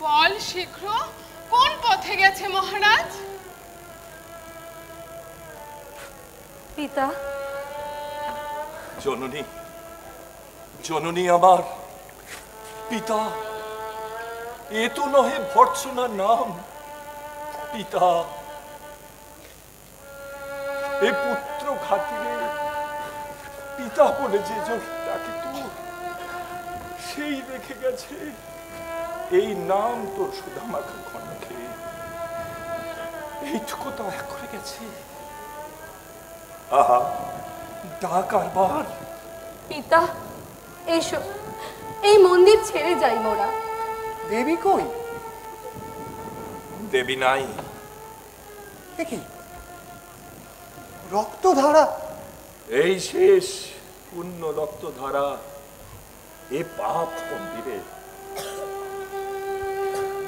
বল শীঘ্র কোন পথে গেছে মহারাজ? পিতা। জননী, জননী আমার, পিতা, এ তো নহে ভর্ৎসনার নাম। পিতা, এ পুত্র ঘাটিরে পিতা বলে যে জন ডাকিত, সেই রেখে গেছে এই নাম তোর সুধামাখা কণ্ঠে। এইটুকু দয়া করে গেছে। আহা, ডাক আরবার। পিতা, এসো, এই মন্দির ছেড়ে যাই মোরা। দেবী কই? দেবী নাই। কি রক্তধারা? এই শেষ পূর্ণ রক্তধারা এ পাপ মন্দিরে।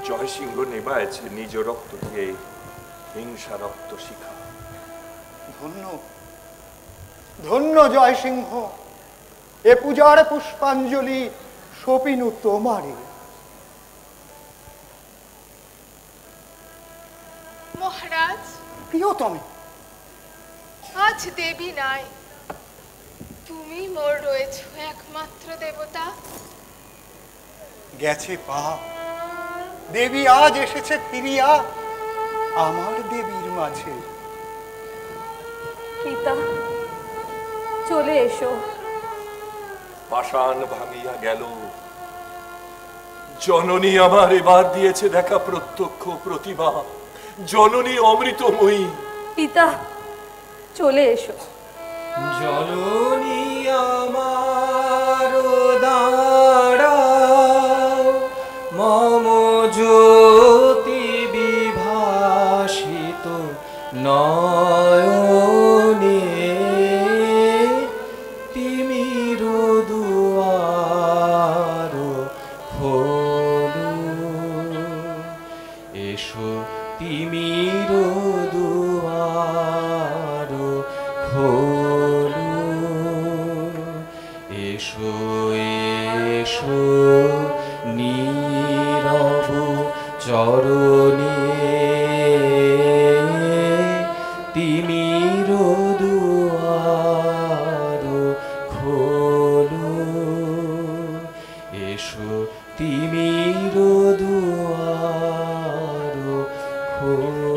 জয়সিংহ নেবায়েছে নিজ রক্ত দিয়ে হিংসা রক্ত শিখা। ধন্য ধন্য জয়সিংহ, এ পূজার পুষ্পাঞ্জলি সপিনু তোমারে। মহারাজ, প্রিয়তমে, আজ দেবী নাই, তুমি মোর রয়েছ একমাত্র দেবতা। গেছে পাপ, দেবী আজ এসেছে ফিরিয়া আমার দেবীর মাঝে। পিতা, চলে এসো। পাষাণ ভাঙিয়া গেল, জননী আমার এবার দিয়েছে দেখা প্রত্যক্ষ প্রতিভা। জননী অমৃতময়ী। পিতা, চলে এসো। জননী আমার দাঁড়াও, মম জ্যোতি বিভাসিত নয়নে, তিমির দুয়ার খোলো, এসো তিমির দুয়ার খোলো, এসো এসো নীরব চরণে, তিমির দুয়ার খোলো, এসো তিমির দুয়ার খোলো।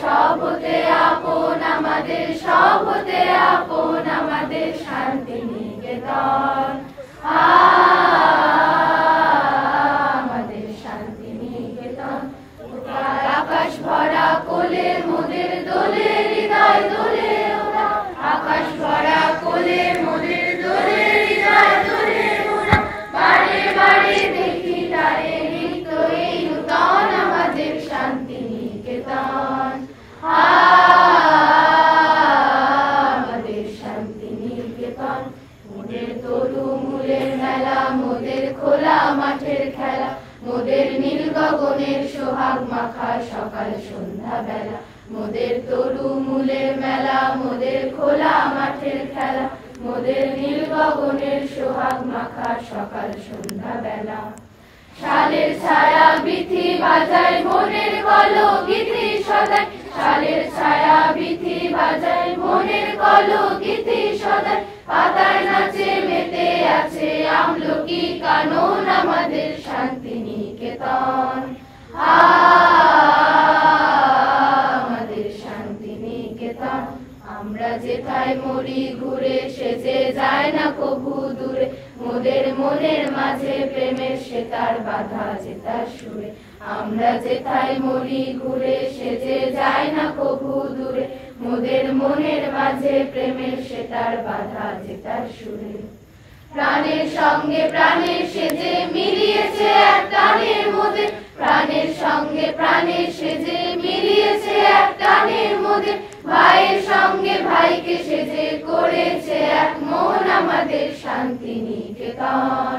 সব হতে আপন আমাদের, সব হতে আপন আমাদের শান্তি নিকেতন। আমাদের শান্তি নিকেতন, আকাশ ভরা কোলে মোদের দোলে, হৃদয় দোলে ওরা, আকাশ ভরা কোলে মোদের দোলে। বেলা, মোদের তরু মূলের মেলা, মোদের খোলা মাঠের খেলা, মোদের নীল গগনের সোহাগ মাখা সকাল সন্ধ্যা বেলা। শালের ছায়া বিথি বাজায় মনের কলগীতি সদাই, শালের ছায়া বিথি বাজায় মনের কলগীতি সদাই, পাতায় নাচে মেতে আছে আমলকি কানন আমাদের শান্তিনিকেতন। আমাদের শান্তিনিকেতন, আমরা যেথায় মরি ঘুরে সে যে যায় না কভু দূরে, মোদের মনের মাঝে প্রেমের সেতার বাঁধা যেতার সুরে। আমরা যেথায় মরি ঘুরে সে যে যায় না কভু দূরে, মোদের মনের মাঝে প্রেমের সেতার বাঁধা যেতার সুরে। প্রাণের সঙ্গে প্রাণের সেজে মিলিয়েছে এক টানের মোদের, প্রাণের সঙ্গে প্রাণের সেজে মিলিয়েছে এক টানের মোদের, ভাইয়ের সঙ্গে ভাইকে সেজে করেছে এক মন আমাদের শান্তিনিকেতন।